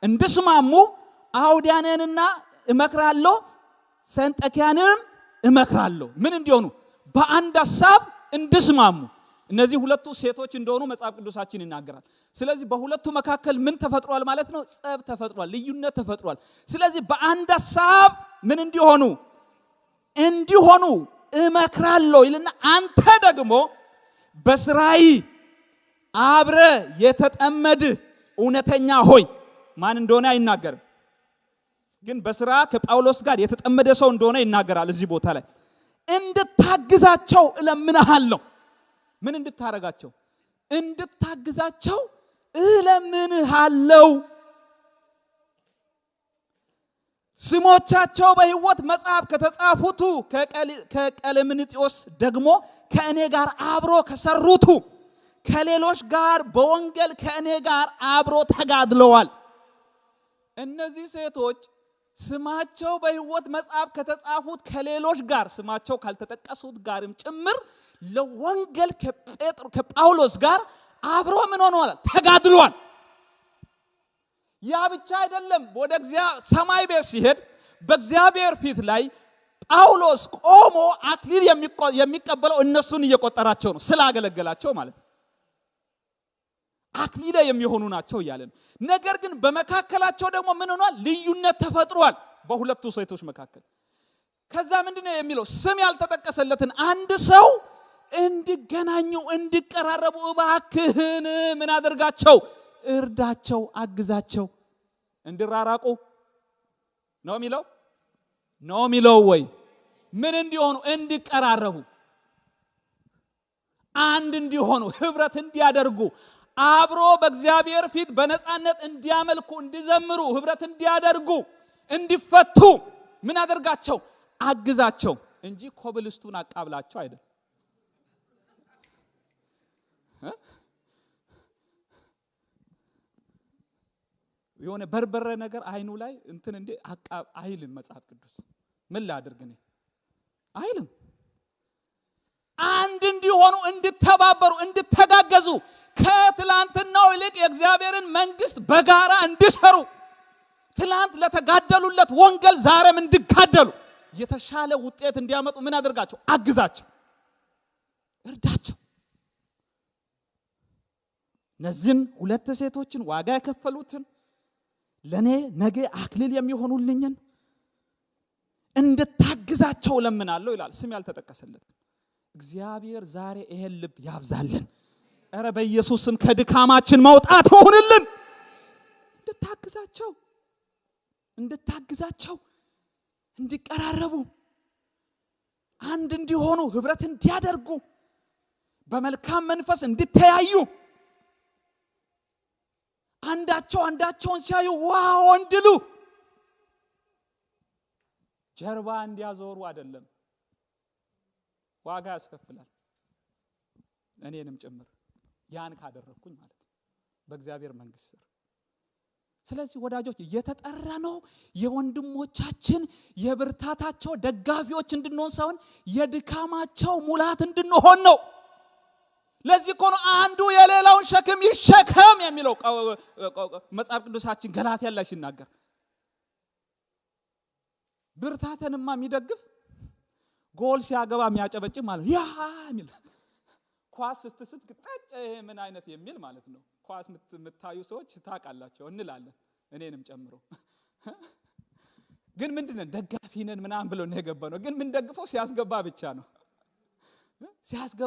እንድስማሙ አውዲያንንና እመክራለሁ፣ ሰንጠኪያንም እመክራለሁ። ምን እንዲሆኑ? በአንድ ሐሳብ እንድስማሙ። እነዚህ ሁለቱ ሴቶች እንደሆኑ መጽሐፍ ቅዱሳችን ይናገራል። ስለዚህ በሁለቱ መካከል ምን ተፈጥሯል ማለት ነው? ጸብ ተፈጥሯል፣ ልዩነት ተፈጥሯል። ስለዚህ በአንድ ሐሳብ ምን እንዲሆኑ እመክራለሁ ይልና አንተ ደግሞ በስራይ አብረ የተጠመድ እውነተኛ ሆይ ማን እንደሆነ አይናገርም፣ ግን በስራ ከጳውሎስ ጋር የተጠመደ ሰው እንደሆነ ይናገራል እዚህ ቦታ ላይ። እንድታግዛቸው እለምንሃለሁ። ምን እንድታረጋቸው? እንድታግዛቸው እለምንሃለሁ። ስሞቻቸው በሕይወት መጽሐፍ ከተጻፉቱ ከቀሌምንጢዮስ ደግሞ ከእኔ ጋር አብሮ ከሰሩቱ ከሌሎች ጋር በወንጌል ከእኔ ጋር አብሮ ተጋድለዋል። እነዚህ ሴቶች ስማቸው በሕይወት መጽሐፍ ከተጻፉት ከሌሎች ጋር ስማቸው ካልተጠቀሱት ጋርም ጭምር ለወንጌል ከጳውሎስ ጋር አብሮ ምን ሆነዋል? ተጋድለዋል። ያ ብቻ አይደለም። ወደ ሰማይ ቤት ሲሄድ በእግዚአብሔር ፊት ላይ ጳውሎስ ቆሞ አክሊል የሚቀበለው እነሱን እየቆጠራቸው ነው፣ ስላገለገላቸው ማለት ነው። አክሊለ የሚሆኑ ናቸው እያለ ነው። ነገር ግን በመካከላቸው ደግሞ ምን ሆኗል? ልዩነት ተፈጥሯል በሁለቱ ሴቶች መካከል። ከዛ ምንድነው የሚለው? ስም ያልተጠቀሰለትን አንድ ሰው እንዲገናኙ እንዲቀራረቡ እባክህን ምን አድርጋቸው? እርዳቸው፣ አግዛቸው። እንዲራራቁ ነው የሚለው ወይ ምን እንዲሆኑ? እንዲቀራረቡ፣ አንድ እንዲሆኑ፣ ህብረት እንዲያደርጉ፣ አብሮ በእግዚአብሔር ፊት በነፃነት እንዲያመልኩ፣ እንዲዘምሩ፣ ህብረት እንዲያደርጉ፣ እንዲፈቱ ምን አድርጋቸው? አግዛቸው እንጂ ኮብልስቱን አቃብላቸው አይደል። የሆነ በርበረ ነገር አይኑ ላይ እንትን እንደ አቃብ አይልም መጽሐፍ ቅዱስ። ምን ላድርግ ነው አይልም። አንድ እንዲሆኑ፣ እንድተባበሩ፣ እንድተጋገዙ፣ ከትላንትናው ይልቅ የእግዚአብሔርን መንግስት በጋራ እንዲሰሩ፣ ትላንት ለተጋደሉለት ወንጌል ዛሬም እንዲጋደሉ፣ የተሻለ ውጤት እንዲያመጡ ምን አድርጋቸው? አግዛቸው፣ እርዳቸው። እነዚህን ሁለት ሴቶችን ዋጋ የከፈሉትን ለኔ ነገ አክሊል የሚሆኑልኝን እንድታግዛቸው ለምናለሁ ይላል። ስም ያልተጠቀሰለት እግዚአብሔር ዛሬ ይሄን ልብ ያብዛልን። ኧረ በኢየሱስ ስም ከድካማችን መውጣት ሆነልን። እንድታግዛቸው እንዲቀራረቡ፣ አንድ እንዲሆኑ፣ ህብረት እንዲያደርጉ፣ በመልካም መንፈስ እንዲተያዩ፣ አንዳቸውን ሲያዩ ዋው እንድሉ፣ ጀርባ እንዲያዞሩ አይደለም። ዋጋ ያስከፍላል፣ እኔንም ጭምር ያን ካደረኩኝ ማለት ነው በእግዚአብሔር መንግስት ስር። ስለዚህ ወዳጆች እየተጠራ ነው የወንድሞቻችን የብርታታቸው ደጋፊዎች እንድንሆን ሳይሆን የድካማቸው ሙላት እንድንሆን ነው። ለዚህ እኮ ነው አንዱ የሌላውን ሸክም ይሸከም የሚለው መጽሐፍ ቅዱሳችን ገላትያ ላይ ሲናገር። ብርታተንማ የሚደግፍ ጎል ሲያገባ የሚያጨበጭብ ማለት ያ የሚል ኳስ ስትስት ግጣጭ ምን አይነት የሚል ማለት ነው። ኳስ የምታዩ ሰዎች ታውቃላችሁ እንላለን፣ እኔንም ጨምሮ። ግን ምንድነው ደጋፊ ነን ምናምን ብለው ነው የገባነው። ግን ምን ደግፈው ሲያስገባ ብቻ ነው፣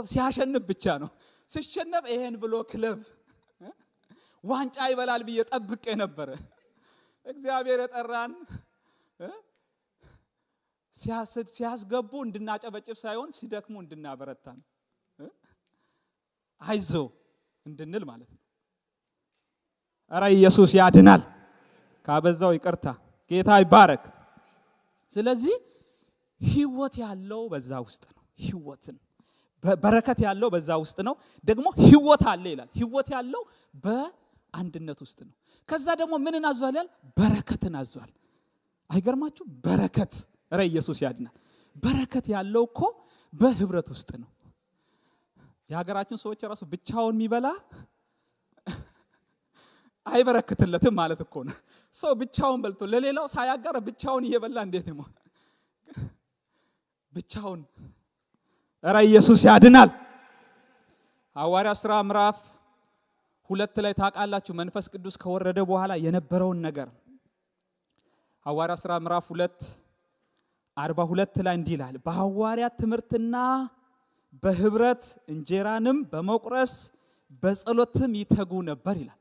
ሲያሸንፍ ብቻ ነው። ሲሸነፍ ይሄን ብሎ ክለብ ዋንጫ ይበላል ብዬ ጠብቄ ነበር። እግዚአብሔር የጠራን ሲያስገቡ እንድናጨበጭብ ሳይሆን ሲደክሙ እንድናበረታ ነው። አይዞ እንድንል ማለት ነው። ኧረ ኢየሱስ ያድናል። ካበዛው ይቅርታ፣ ጌታ ይባረክ። ስለዚህ ህይወት ያለው በዛ ውስጥ ነው። ህይወትን በረከት ያለው በዛ ውስጥ ነው። ደግሞ ህይወት አለ ይላል። ህይወት ያለው በአንድነት ውስጥ ነው። ከዛ ደግሞ ምንን አዟል ይላል? በረከትን አዟል። አይገርማችሁ? በረከት ኧረ ኢየሱስ ያድናል። በረከት ያለው እኮ በህብረት ውስጥ ነው። የሀገራችን ሰዎች ራሱ ብቻውን የሚበላ አይበረክትለትም ማለት እኮ ነው። ሰው ብቻውን በልቶ ለሌላው ሳያጋራ ብቻውን እየበላ እንዴት ነው? ብቻውን ኧረ ኢየሱስ ያድናል። ሐዋርያት ሥራ ምዕራፍ 2 ላይ ታውቃላችሁ መንፈስ ቅዱስ ከወረደ በኋላ የነበረውን ነገር። ሐዋርያት ሥራ ምዕራፍ 2:42 ላይ እንዲህ ይላል፣ በሐዋርያት ትምህርትና በህብረት እንጀራንም በመቁረስ በጸሎትም ይተጉ ነበር ይላል።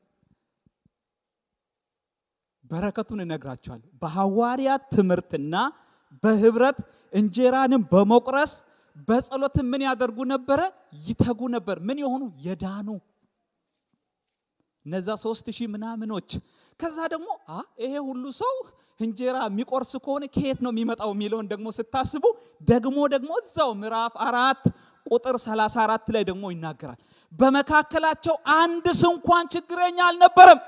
በረከቱን እነግራቸዋለሁ። በሐዋርያት ትምህርትና በህብረት እንጀራንም በመቁረስ በጸሎት ምን ያደርጉ ነበር? ይተጉ ነበር። ምን የሆኑ? የዳኑ እነዛ 3000 ምናምኖች። ከዛ ደግሞ ይሄ ሁሉ ሰው እንጀራ የሚቆርስ ከሆነ ከየት ነው የሚመጣው የሚለውን ደግሞ ስታስቡ ደግሞ እዛው ምዕራፍ 4 ቁጥር 34 ላይ ደግሞ ይናገራል። በመካከላቸው አንድስ እንኳን ችግረኛ አልነበረም።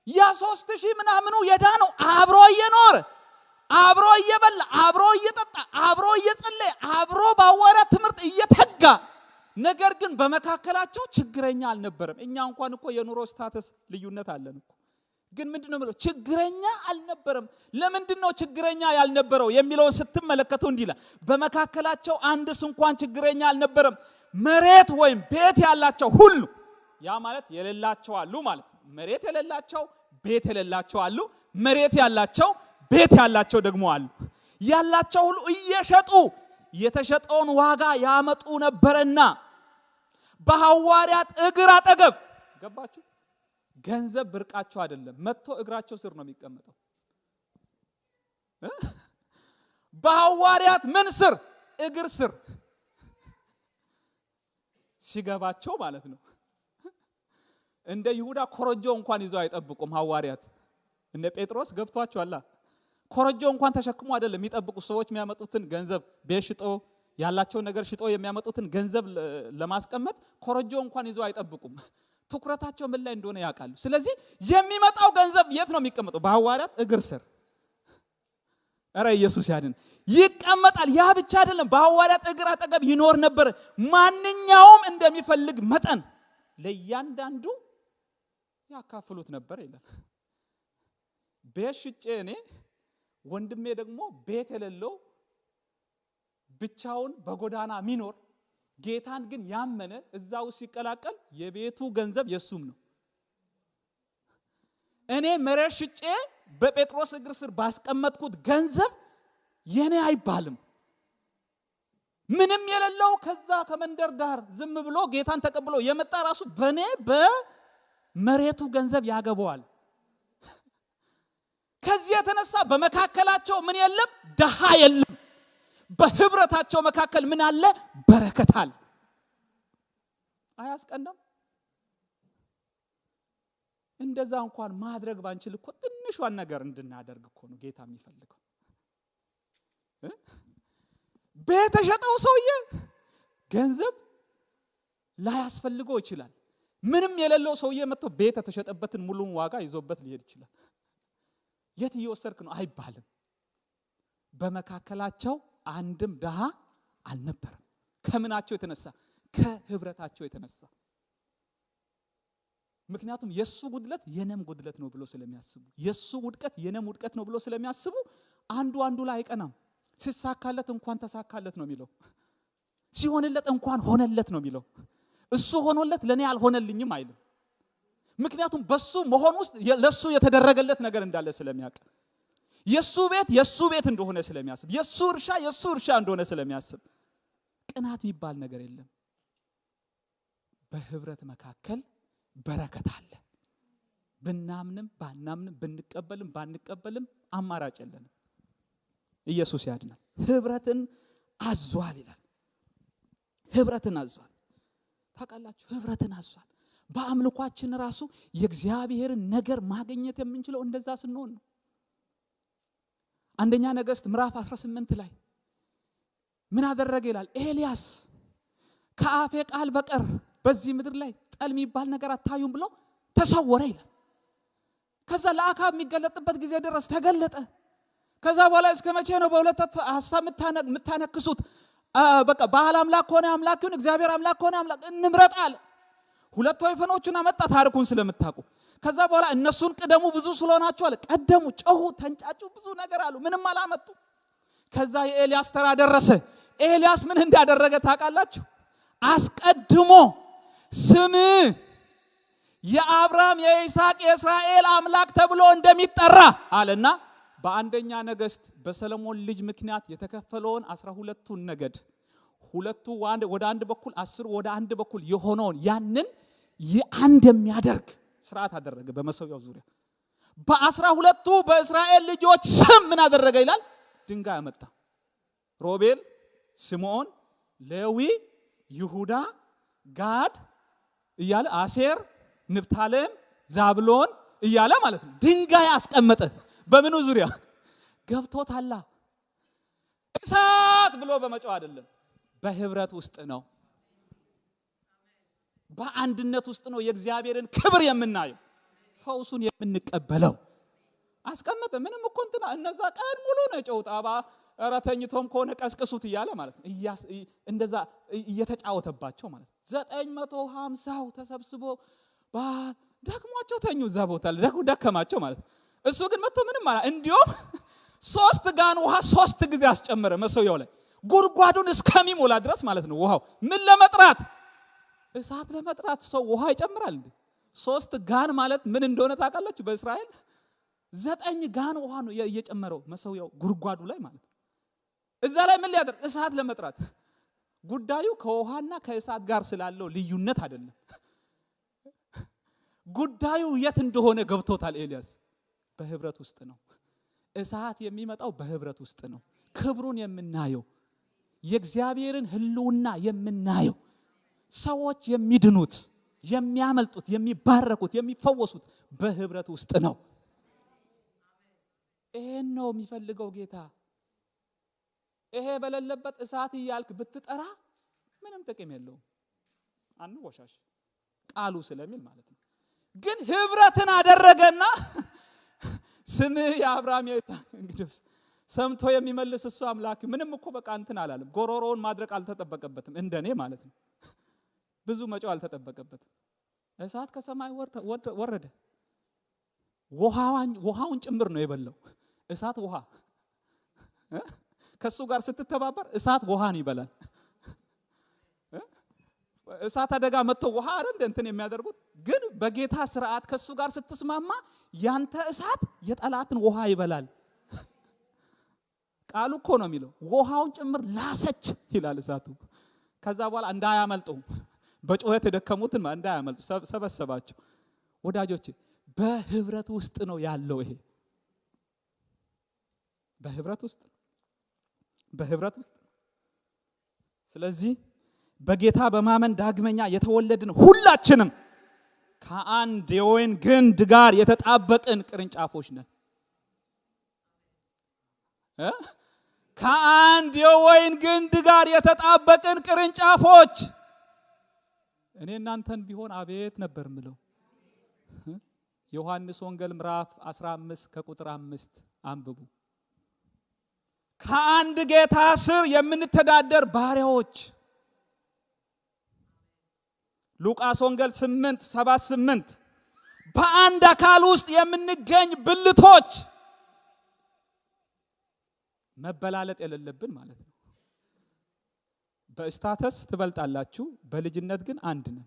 ያ 3000 ምናምኑ የዳነው አብሮ እየኖረ አብሮ እየበላ አብሮ እየጠጣ አብሮ እየጸለየ አብሮ በሐዋርያት ትምህርት እየተጋ ነገር ግን በመካከላቸው ችግረኛ አልነበረም። እኛ እንኳን እኮ የኑሮ ስታተስ ልዩነት አለን እኮ። ግን ምንድነው ማለት? ችግረኛ አልነበረም። ለምንድነው ችግረኛ ያልነበረው የሚለው ስትመለከቱ እንዲህ ይላል፣ በመካከላቸው አንድስ እንኳን ችግረኛ አልነበረም። መሬት ወይም ቤት ያላቸው ሁሉ፣ ያ ማለት የሌላቸው አሉ ማለት ነው። መሬት የሌላቸው ቤት የሌላቸው አሉ፣ መሬት ያላቸው ቤት ያላቸው ደግሞ አሉ። ያላቸው ሁሉ እየሸጡ የተሸጠውን ዋጋ ያመጡ ነበርና በሐዋርያት እግር አጠገብ ገባችሁ? ገንዘብ ብርቃቸው አይደለም፣ መጥቶ እግራቸው ስር ነው የሚቀመጠው። በሐዋርያት ምን ስር? እግር ስር ሲገባቸው ማለት ነው። እንደ ይሁዳ ኮረጆ እንኳን ይዘው አይጠብቁም ሐዋርያት። እነ ጴጥሮስ ገብቷቸዋል። ኮረጆ እንኳን ተሸክሞ አይደለም የሚጠብቁ ሰዎች የሚያመጡትን ገንዘብ ቤሽጦ ያላቸው ነገር ሽጦ የሚያመጡትን ገንዘብ ለማስቀመጥ ኮረጆ እንኳን ይዘው አይጠብቁም። ትኩረታቸው ምን ላይ እንደሆነ ያውቃሉ። ስለዚህ የሚመጣው ገንዘብ የት ነው የሚቀመጠው? በሐዋርያት እግር ስር። ኧረ ኢየሱስ ያድን። ይቀመጣል። ያ ብቻ አይደለም፣ በሐዋርያት እግር አጠገብ ይኖር ነበር። ማንኛውም እንደሚፈልግ መጠን ለእያንዳንዱ ያካፍሉት ነበር ይላል። ቤት ሽጬ እኔ ወንድሜ ደግሞ ቤት የሌለው ብቻውን በጎዳና ሚኖር ጌታን ግን ያመነ እዛው ሲቀላቀል የቤቱ ገንዘብ የሱም ነው። እኔ መሬት ሽጬ በጴጥሮስ እግር ስር ባስቀመጥኩት ገንዘብ የኔ አይባልም። ምንም የሌለው ከዛ ከመንደር ዳር ዝም ብሎ ጌታን ተቀብሎ የመጣ ራሱ በኔ በመሬቱ ገንዘብ ያገባዋል። ከዚህ የተነሳ በመካከላቸው ምን የለም? ደሃ የለም። በህብረታቸው መካከል ምን አለ? በረከት አለ። አያስቀናም? እንደዛ እንኳን ማድረግ ባንችል እኮ ትንሿን ነገር እንድናደርግ እኮ ነው ጌታ የሚፈልገው። ቤት የሸጠው ሰውዬ ገንዘብ ላያስፈልገው ይችላል። ምንም የሌለው ሰውዬ መጥቶ ቤት የተሸጠበትን ሙሉን ዋጋ ይዞበት ሊሄድ ይችላል። የት እየወሰድክ ነው አይባልም። በመካከላቸው አንድም ደሃ አልነበረም። ከምናቸው የተነሳ? ከህብረታቸው የተነሳ። ምክንያቱም የሱ ጉድለት የነም ጉድለት ነው ብሎ ስለሚያስቡ፣ የሱ ውድቀት የነም ውድቀት ነው ብሎ ስለሚያስቡ አንዱ ላይ አይቀናም። ሲሳካለት እንኳን ተሳካለት ነው የሚለው፣ ሲሆንለት እንኳን ሆነለት ነው የሚለው። እሱ ሆኖለት ለኔ አልሆነልኝም አይልም። ምክንያቱም በሱ መሆን ውስጥ ለሱ የተደረገለት ነገር እንዳለ ስለሚያውቅ፣ የሱ ቤት እንደሆነ ስለሚያስብ፣ የሱ እርሻ እንደሆነ ስለሚያስብ ቅናት የሚባል ነገር የለም። በህብረት መካከል በረከት አለ። ብናምንም ባናምንም ብንቀበልም ባንቀበልም አማራጭ የለንም። ኢየሱስ ያድናል። ህብረትን አዟል ይላል። ህብረትን አዟል። ታውቃላችሁ፣ ህብረትን አዟል። በአምልኳችን ራሱ የእግዚአብሔርን ነገር ማግኘት የምንችለው እንደዛ ስንሆን ነው። አንደኛ ነገሥት ምዕራፍ 18 ላይ ምን አደረገ ይላል? ኤልያስ ከአፌ ቃል በቀር በዚህ ምድር ላይ ጠል የሚባል ነገር አታዩም ብሎ ተሰወረ ይላል። ከዛ ለአካብ የሚገለጥበት ጊዜ ድረስ ተገለጠ። ከዛ በኋላ እስከ መቼ ነው በሁለት ሐሳብ የምታነክሱት? በቃ ባል አምላክ ሆነ አምላክ ይሁን፣ እግዚአብሔር አምላክ ሆነ አምላክ እንምረጥ አለ። ሁለት ወይፈኖችን አመጣ፣ ታሪኩን ስለምታውቁ። ከዛ በኋላ እነሱን ቅደሙ ብዙ ስለሆናችሁ አለ። ቀደሙ፣ ጮሁ፣ ተንጫጩ፣ ብዙ ነገር አሉ፣ ምንም አላመጡ። ከዛ የኤልያስ ተራ ደረሰ። ኤልያስ ምን እንዳደረገ ታውቃላችሁ? አስቀድሞ ስም የአብርሃም የይስሐቅ የእስራኤል አምላክ ተብሎ እንደሚጠራ አለና በአንደኛ ነገሥት በሰለሞን ልጅ ምክንያት የተከፈለውን 12ቱን ነገድ ሁለቱ ወደ አንድ በኩል 10 ወደ አንድ በኩል የሆነውን ያንን የአንድ የሚያደርግ ስርዓት አደረገ። በመሰዊያው ዙሪያ በ12ቱ በእስራኤል ልጆች ስም ምን አደረገ ይላል? ድንጋይ አመጣ። ሮቤል፣ ስምዖን፣ ሌዊ፣ ይሁዳ፣ ጋድ እያለ አሴር፣ ንፍታሌም፣ ዛብሎን እያለ ማለት ነው። ድንጋይ አስቀመጠ። በምኑ ዙሪያ ገብቶታላ። እሳት ብሎ በመጫው አይደለም፣ በህብረት ውስጥ ነው። በአንድነት ውስጥ ነው የእግዚአብሔርን ክብር የምናየው፣ ፈውሱን የምንቀበለው። አስቀመጠ። ምንም እኮ እንትና እነዛ ቀን ሙሉ ነው ጨውጣባ ረተኝቶም ከሆነ ቀስቅሱት እያለ ማለት ነው። እንደዛ እየተጫወተባቸው ማለት ነው። 950 ተሰብስቦ ደግሟቸው ተኙ። እዛ ቦታ ደከማቸው ማለት ነው። እሱ ግን መጥቶ ምንም አላ። እንዲያውም 3 ጋን ውሃ 3 ጊዜ አስጨመረ መሰውየው ላይ ጉድጓዱን እስከሚሞላ ድረስ ማለት ነው። ውሃው ምን ለመጥራት እሳት ለመጥራት ሰው ውሃ ይጨምራል እንዴ? 3 ጋን ማለት ምን እንደሆነ ታውቃላችሁ? በእስራኤል 9 ጋን ውሃ ነው እየጨመረው መሰውየው ጉድጓዱ ላይ ማለት ነው። እዛ ላይ ምን ሊያደርግ? እሳት ለመጥራት። ጉዳዩ ከውሃና ከእሳት ጋር ስላለው ልዩነት አይደለም። ጉዳዩ የት እንደሆነ ገብቶታል ኤልያስ። በህብረት ውስጥ ነው። እሳት የሚመጣው በህብረት ውስጥ ነው። ክብሩን የምናየው የእግዚአብሔርን ህልውና የምናየው ሰዎች የሚድኑት፣ የሚያመልጡት፣ የሚባረኩት፣ የሚፈወሱት በህብረት ውስጥ ነው። ይሄን ነው የሚፈልገው ጌታ። ይሄ በሌለበት እሳት እያልክ ብትጠራ ምንም ጥቅም የለውም። አንወሻሽ ቃሉ ስለሚል ማለት ነው። ግን ህብረትን አደረገና ስምህ የአብርሃም የይስሐቅ እንግዲህ ሰምቶ የሚመልስ እሱ አምላክ ምንም እኮ በቃ እንትን አላለም። ጎሮሮውን ማድረቅ አልተጠበቀበትም። እንደኔ ማለት ነው። ብዙ መጫው አልተጠበቀበትም። እሳት ከሰማይ ወረደ። ውሃውን ጭምር ነው የበላው። እሳት ውሃ ከሱ ጋር ስትተባበር እሳት ውሃን ይበላል። እሳት አደጋ መጥቶ ውሃ አይደል እንትን የሚያደርጉት። ግን በጌታ ስርዓት ከሱ ጋር ስትስማማ ያንተ እሳት የጠላትን ውሃ ይበላል። ቃሉ እኮ ነው የሚለው። ውሃውን ጭምር ላሰች ይላል እሳቱ። ከዛ በኋላ እንዳያመልጡ በጩኸት የደከሙትን እንዳያመልጡ ሰበሰባቸው። ወዳጆቼ በህብረት ውስጥ ነው ያለው። ይሄ በህብረት ውስጥ ስለዚህ በጌታ በማመን ዳግመኛ የተወለድን ሁላችንም ከአንድ የወይን ግንድ ጋር የተጣበቅን ቅርንጫፎች ነን። ከአንድ የወይን ግንድ ጋር የተጣበቅን ቅርንጫፎች። እኔ እናንተን ቢሆን አቤት ነበር ምለው። ዮሐንስ ወንጌል ምዕራፍ 15 ከቁጥር 5 አንብቡ። ከአንድ ጌታ ስር የምንተዳደር ባሪያዎች። ሉቃስ ወንጌል 8:78 በአንድ አካል ውስጥ የምንገኝ ብልቶች። መበላለጥ የሌለብን ማለት ነው። በስታተስ ትበልጣላችሁ፣ በልጅነት ግን አንድ ነን።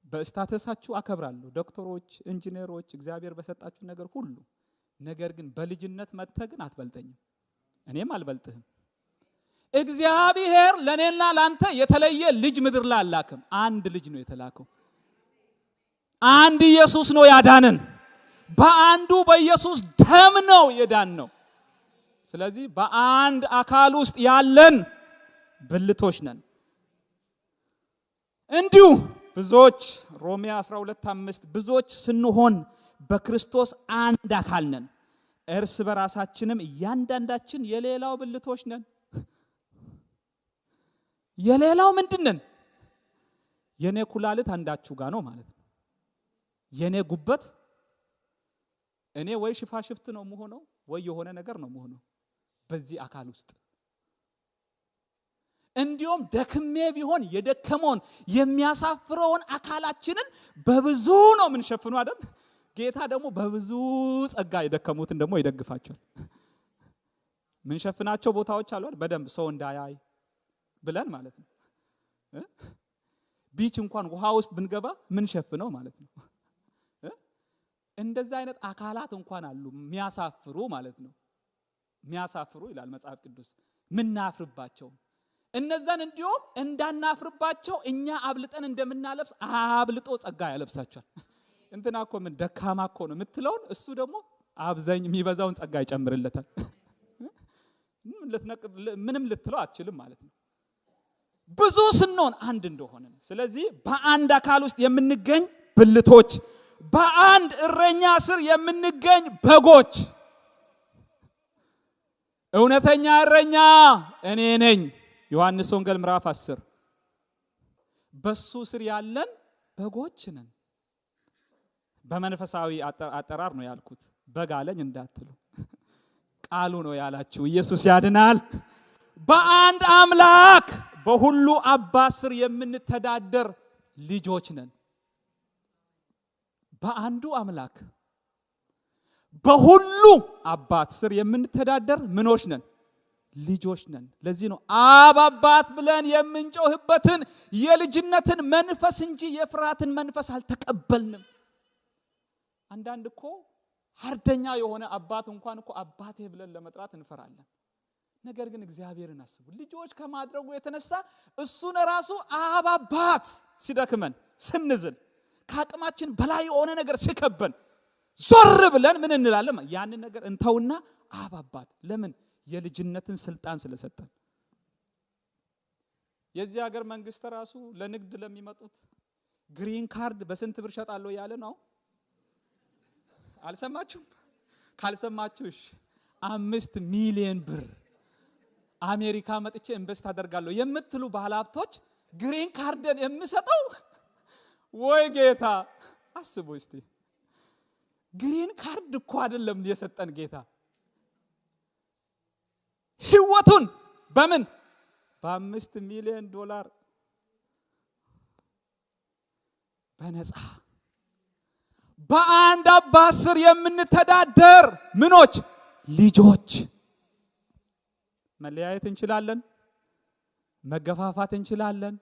በስታተሳችሁ አከብራለሁ፣ ዶክተሮች፣ ኢንጂነሮች፣ እግዚአብሔር በሰጣችሁ ነገር ሁሉ። ነገር ግን በልጅነት መጥተህ ግን አትበልጠኝም፣ እኔም አልበልጥህም። እግዚአብሔር ለኔና ላንተ የተለየ ልጅ ምድር ላይ አላከም። አንድ ልጅ ነው የተላከው። አንድ ኢየሱስ ነው ያዳነን። በአንዱ በኢየሱስ ደም ነው የዳን ነው። ስለዚህ በአንድ አካል ውስጥ ያለን ብልቶች ነን። እንዲሁ ብዙዎች ሮሜ 12:5 ብዙዎች ስንሆን በክርስቶስ አንድ አካል ነን፣ እርስ በራሳችንም እያንዳንዳችን የሌላው ብልቶች ነን። የሌላው ምንድነን? የኔ ኩላሊት አንዳችሁ ጋር ነው ማለት ነው። የኔ ጉበት እኔ ወይ ሽፋሽፍት ነው መሆነው ወይ የሆነ ነገር ነው መሆነው በዚህ አካል ውስጥ። እንዲሁም ደክሜ ቢሆን የደከመውን የሚያሳፍረውን አካላችንን በብዙ ነው ምን ሸፍኑ አይደል? ጌታ ደግሞ በብዙ ጸጋ የደከሙትን ደግሞ ይደግፋቸዋል። ምን ሸፍናቸው ቦታዎች አሉ አይደል? በደንብ ሰው እንዳያይ ብለን ማለት ነው። ቢች እንኳን ውሃ ውስጥ ብንገባ ምን ሸፍነው ማለት ነው። እንደዛ አይነት አካላት እንኳን አሉ የሚያሳፍሩ ማለት ነው። የሚያሳፍሩ ይላል መጽሐፍ ቅዱስ፣ ምናፍርባቸው። እነዛን እንዲሁም እንዳናፍርባቸው እኛ አብልጠን እንደምናለብስ አብልጦ ጸጋ ያለብሳቸዋል። እንትና እኮ ምን ደካማ እኮ ነው የምትለውን እሱ ደግሞ አብዛኝ የሚበዛውን ጸጋ ይጨምርለታል። ምንም ልትለው አትችልም ማለት ነው። ብዙ ስንሆን አንድ እንደሆነ ስለዚህ በአንድ አካል ውስጥ የምንገኝ ብልቶች በአንድ እረኛ ስር የምንገኝ በጎች እውነተኛ እረኛ እኔ ነኝ ዮሐንስ ወንጌል ምዕራፍ 10 በሱ ስር ያለን በጎች ነን በመንፈሳዊ አጠራር ነው ያልኩት በግ አለኝ እንዳትሉ ቃሉ ነው ያላችሁ ኢየሱስ ያድናል በአንድ አምላክ በሁሉ አባት ስር የምንተዳደር ልጆች ነን በአንዱ አምላክ በሁሉ አባት ስር የምንተዳደር ምኖች ነን ልጆች ነን ለዚህ ነው አብ አባት ብለን የምንጮህበትን የልጅነትን መንፈስ እንጂ የፍርሃትን መንፈስ አልተቀበልንም አንዳንድ እኮ ሀርደኛ የሆነ አባት እንኳን እኮ አባቴ ብለን ለመጥራት እንፈራለን ነገር ግን እግዚአብሔርን አስቡ ልጆች ከማድረጉ የተነሳ እሱን ራሱ አብ አባት ሲደክመን ስንዝል ከአቅማችን በላይ የሆነ ነገር ሲከበን ዞር ብለን ምን እንላለን ያንን ነገር እንተውና አብ አባት ለምን የልጅነትን ስልጣን ስለሰጠን የዚህ ሀገር መንግስት ራሱ ለንግድ ለሚመጡት ግሪን ካርድ በስንት ብር ሸጣለሁ ያለ ነው አልሰማችሁም ካልሰማችሁሽ 5 ሚሊዮን ብር አሜሪካ መጥቼ ኢንቨስት አደርጋለሁ የምትሉ ባለሀብቶች ግሪን ካርድን የምሰጠው ወይ ጌታ አስቡ እስቲ ግሪን ካርድ እኮ አይደለም የሰጠን ጌታ ህይወቱን በምን በ5 ሚሊዮን ዶላር በነፃ በአንድ አባት ስር የምንተዳደር ምኖች ልጆች መለያየት እንችላለን መገፋፋት እንችላለን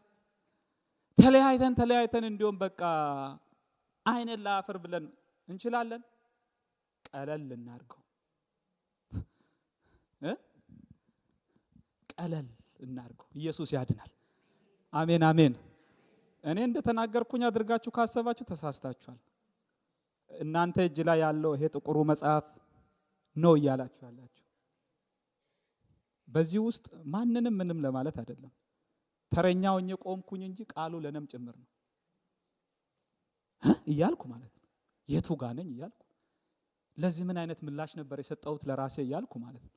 ተለያይተን እንዲሁም በቃ አይነ ላፈር ብለን እንችላለን ቀለል እናርገው ቀለል እናርገው ኢየሱስ ያድናል አሜን አሜን እኔ እንደተናገርኩኝ አድርጋችሁ ካሰባችሁ ተሳስታችኋል እናንተ እጅ ላይ ያለው ይሄ ጥቁሩ መጽሐፍ ነው ያላችሁ ያላችሁ በዚህ ውስጥ ማንንም ምንም ለማለት አይደለም ተረኛው ቆምኩኝ እንጂ ቃሉ ለነም ጭምር ነው እያልኩ ማለት ነው የቱ ጋር ነኝ እያልኩ ለዚህ ምን አይነት ምላሽ ነበር የሰጠሁት ለራሴ እያልኩ ማለት ነው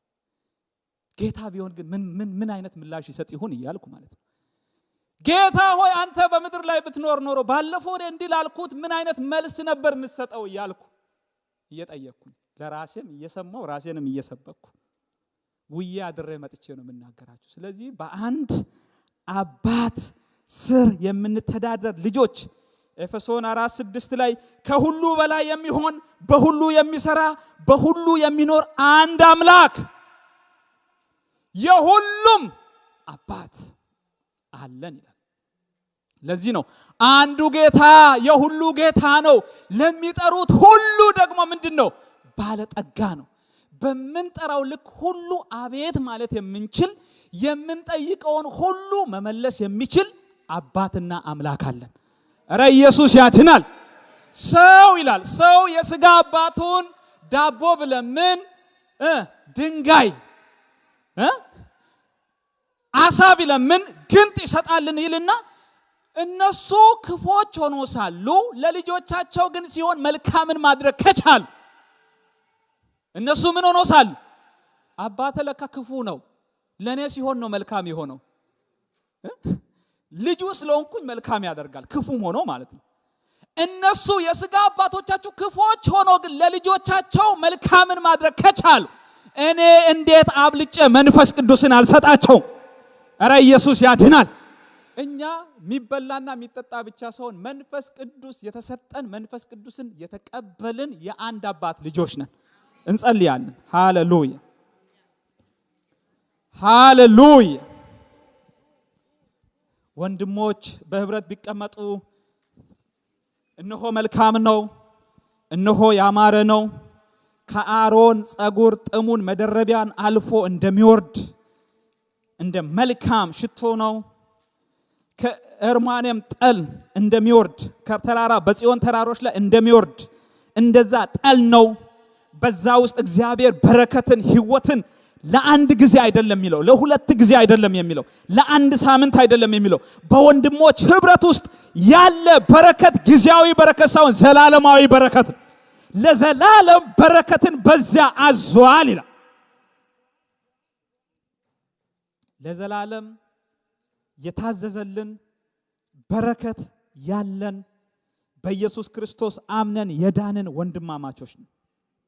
ጌታ ቢሆን ግን ምን አይነት ምላሽ ይሰጥ ይሆን እያልኩ ማለት ነው ጌታ ሆይ አንተ በመድር ላይ ብትኖር ኖሮ ባለፈው እንዲህ ላልኩት ምን አይነት መልስ ነበር የምትሰጠው እያልኩ እየጠየቅኩኝ ለራሴም እየሰማው ራሴንም እየሰበኩ ውዬ አድሬ መጥቼ ነው የምናገራችሁ ስለዚህ በአንድ አባት ስር የምንተዳደር ልጆች ኤፌሶን 4:6 ላይ ከሁሉ በላይ የሚሆን በሁሉ የሚሰራ በሁሉ የሚኖር አንድ አምላክ የሁሉም አባት አለን ይላል ለዚህ ነው አንዱ ጌታ የሁሉ ጌታ ነው ለሚጠሩት ሁሉ ደግሞ ምንድነው ባለጠጋ ነው በመንጠራው ልክ ሁሉ አቤት ማለት የምንችል የምንጠይቀውን ሁሉ መመለስ የሚችል አባትና አምላክ አለን ኧረ ኢየሱስ ያድናል ሰው ይላል ሰው የሥጋ አባቱን ዳቦ ብለምን ድንጋይ አሳ ቢለምን ግንጥ ይሰጣልን ይልና እነሱ ክፎች ሆኖ ሳሉ ለልጆቻቸው ግን ሲሆን መልካምን ማድረግ ከቻሉ እነሱ ምን ሆኖ ሳሉ አባተ ለካ ክፉ ነው ለኔ ሲሆን ነው መልካም የሆነው ልጁ ስለሆንኩኝ መልካም ያደርጋል ክፉም ሆኖ ማለት ነው እነሱ የሥጋ አባቶቻቸው ክፎች ሆኖ ግን ለልጆቻቸው መልካምን ማድረግ ከቻሉ እኔ እንዴት አብልጬ መንፈስ ቅዱስን አልሰጣቸው ኧረ ኢየሱስ ያድናል እኛ የሚበላና የሚጠጣ ብቻ ሳይሆን መንፈስ ቅዱስ የተሰጠን መንፈስ ቅዱስን የተቀበልን የአንድ አባት ልጆች ነን እንጸልያለን ሃሌሉያ ሃሌሉያ ወንድሞች በህብረት ቢቀመጡ እነሆ መልካም ነው እነሆ ያማረ ነው ከአሮን ጸጉር ጥሙን መደረቢያን አልፎ እንደሚወርድ እንደ መልካም ሽቶ ነው ከእርማኔም ጠል እንደሚወርድ ከተራራ በጽዮን ተራሮች ላይ እንደሚወርድ እንደዛ ጠል ነው በዛ ውስጥ እግዚአብሔር በረከትን ህይወትን ለአንድ ጊዜ አይደለም የሚለው፣ ለሁለት ጊዜ አይደለም የሚለው፣ ለአንድ ሳምንት አይደለም የሚለው። በወንድሞች ህብረት ውስጥ ያለ በረከት ጊዜያዊ በረከት ሳይሆን ዘላለማዊ በረከት፣ ለዘላለም በረከትን በዚያ አዟል ይላል። ለዘላለም የታዘዘልን በረከት ያለን በኢየሱስ ክርስቶስ አምነን የዳንን ወንድማማቾች ነው።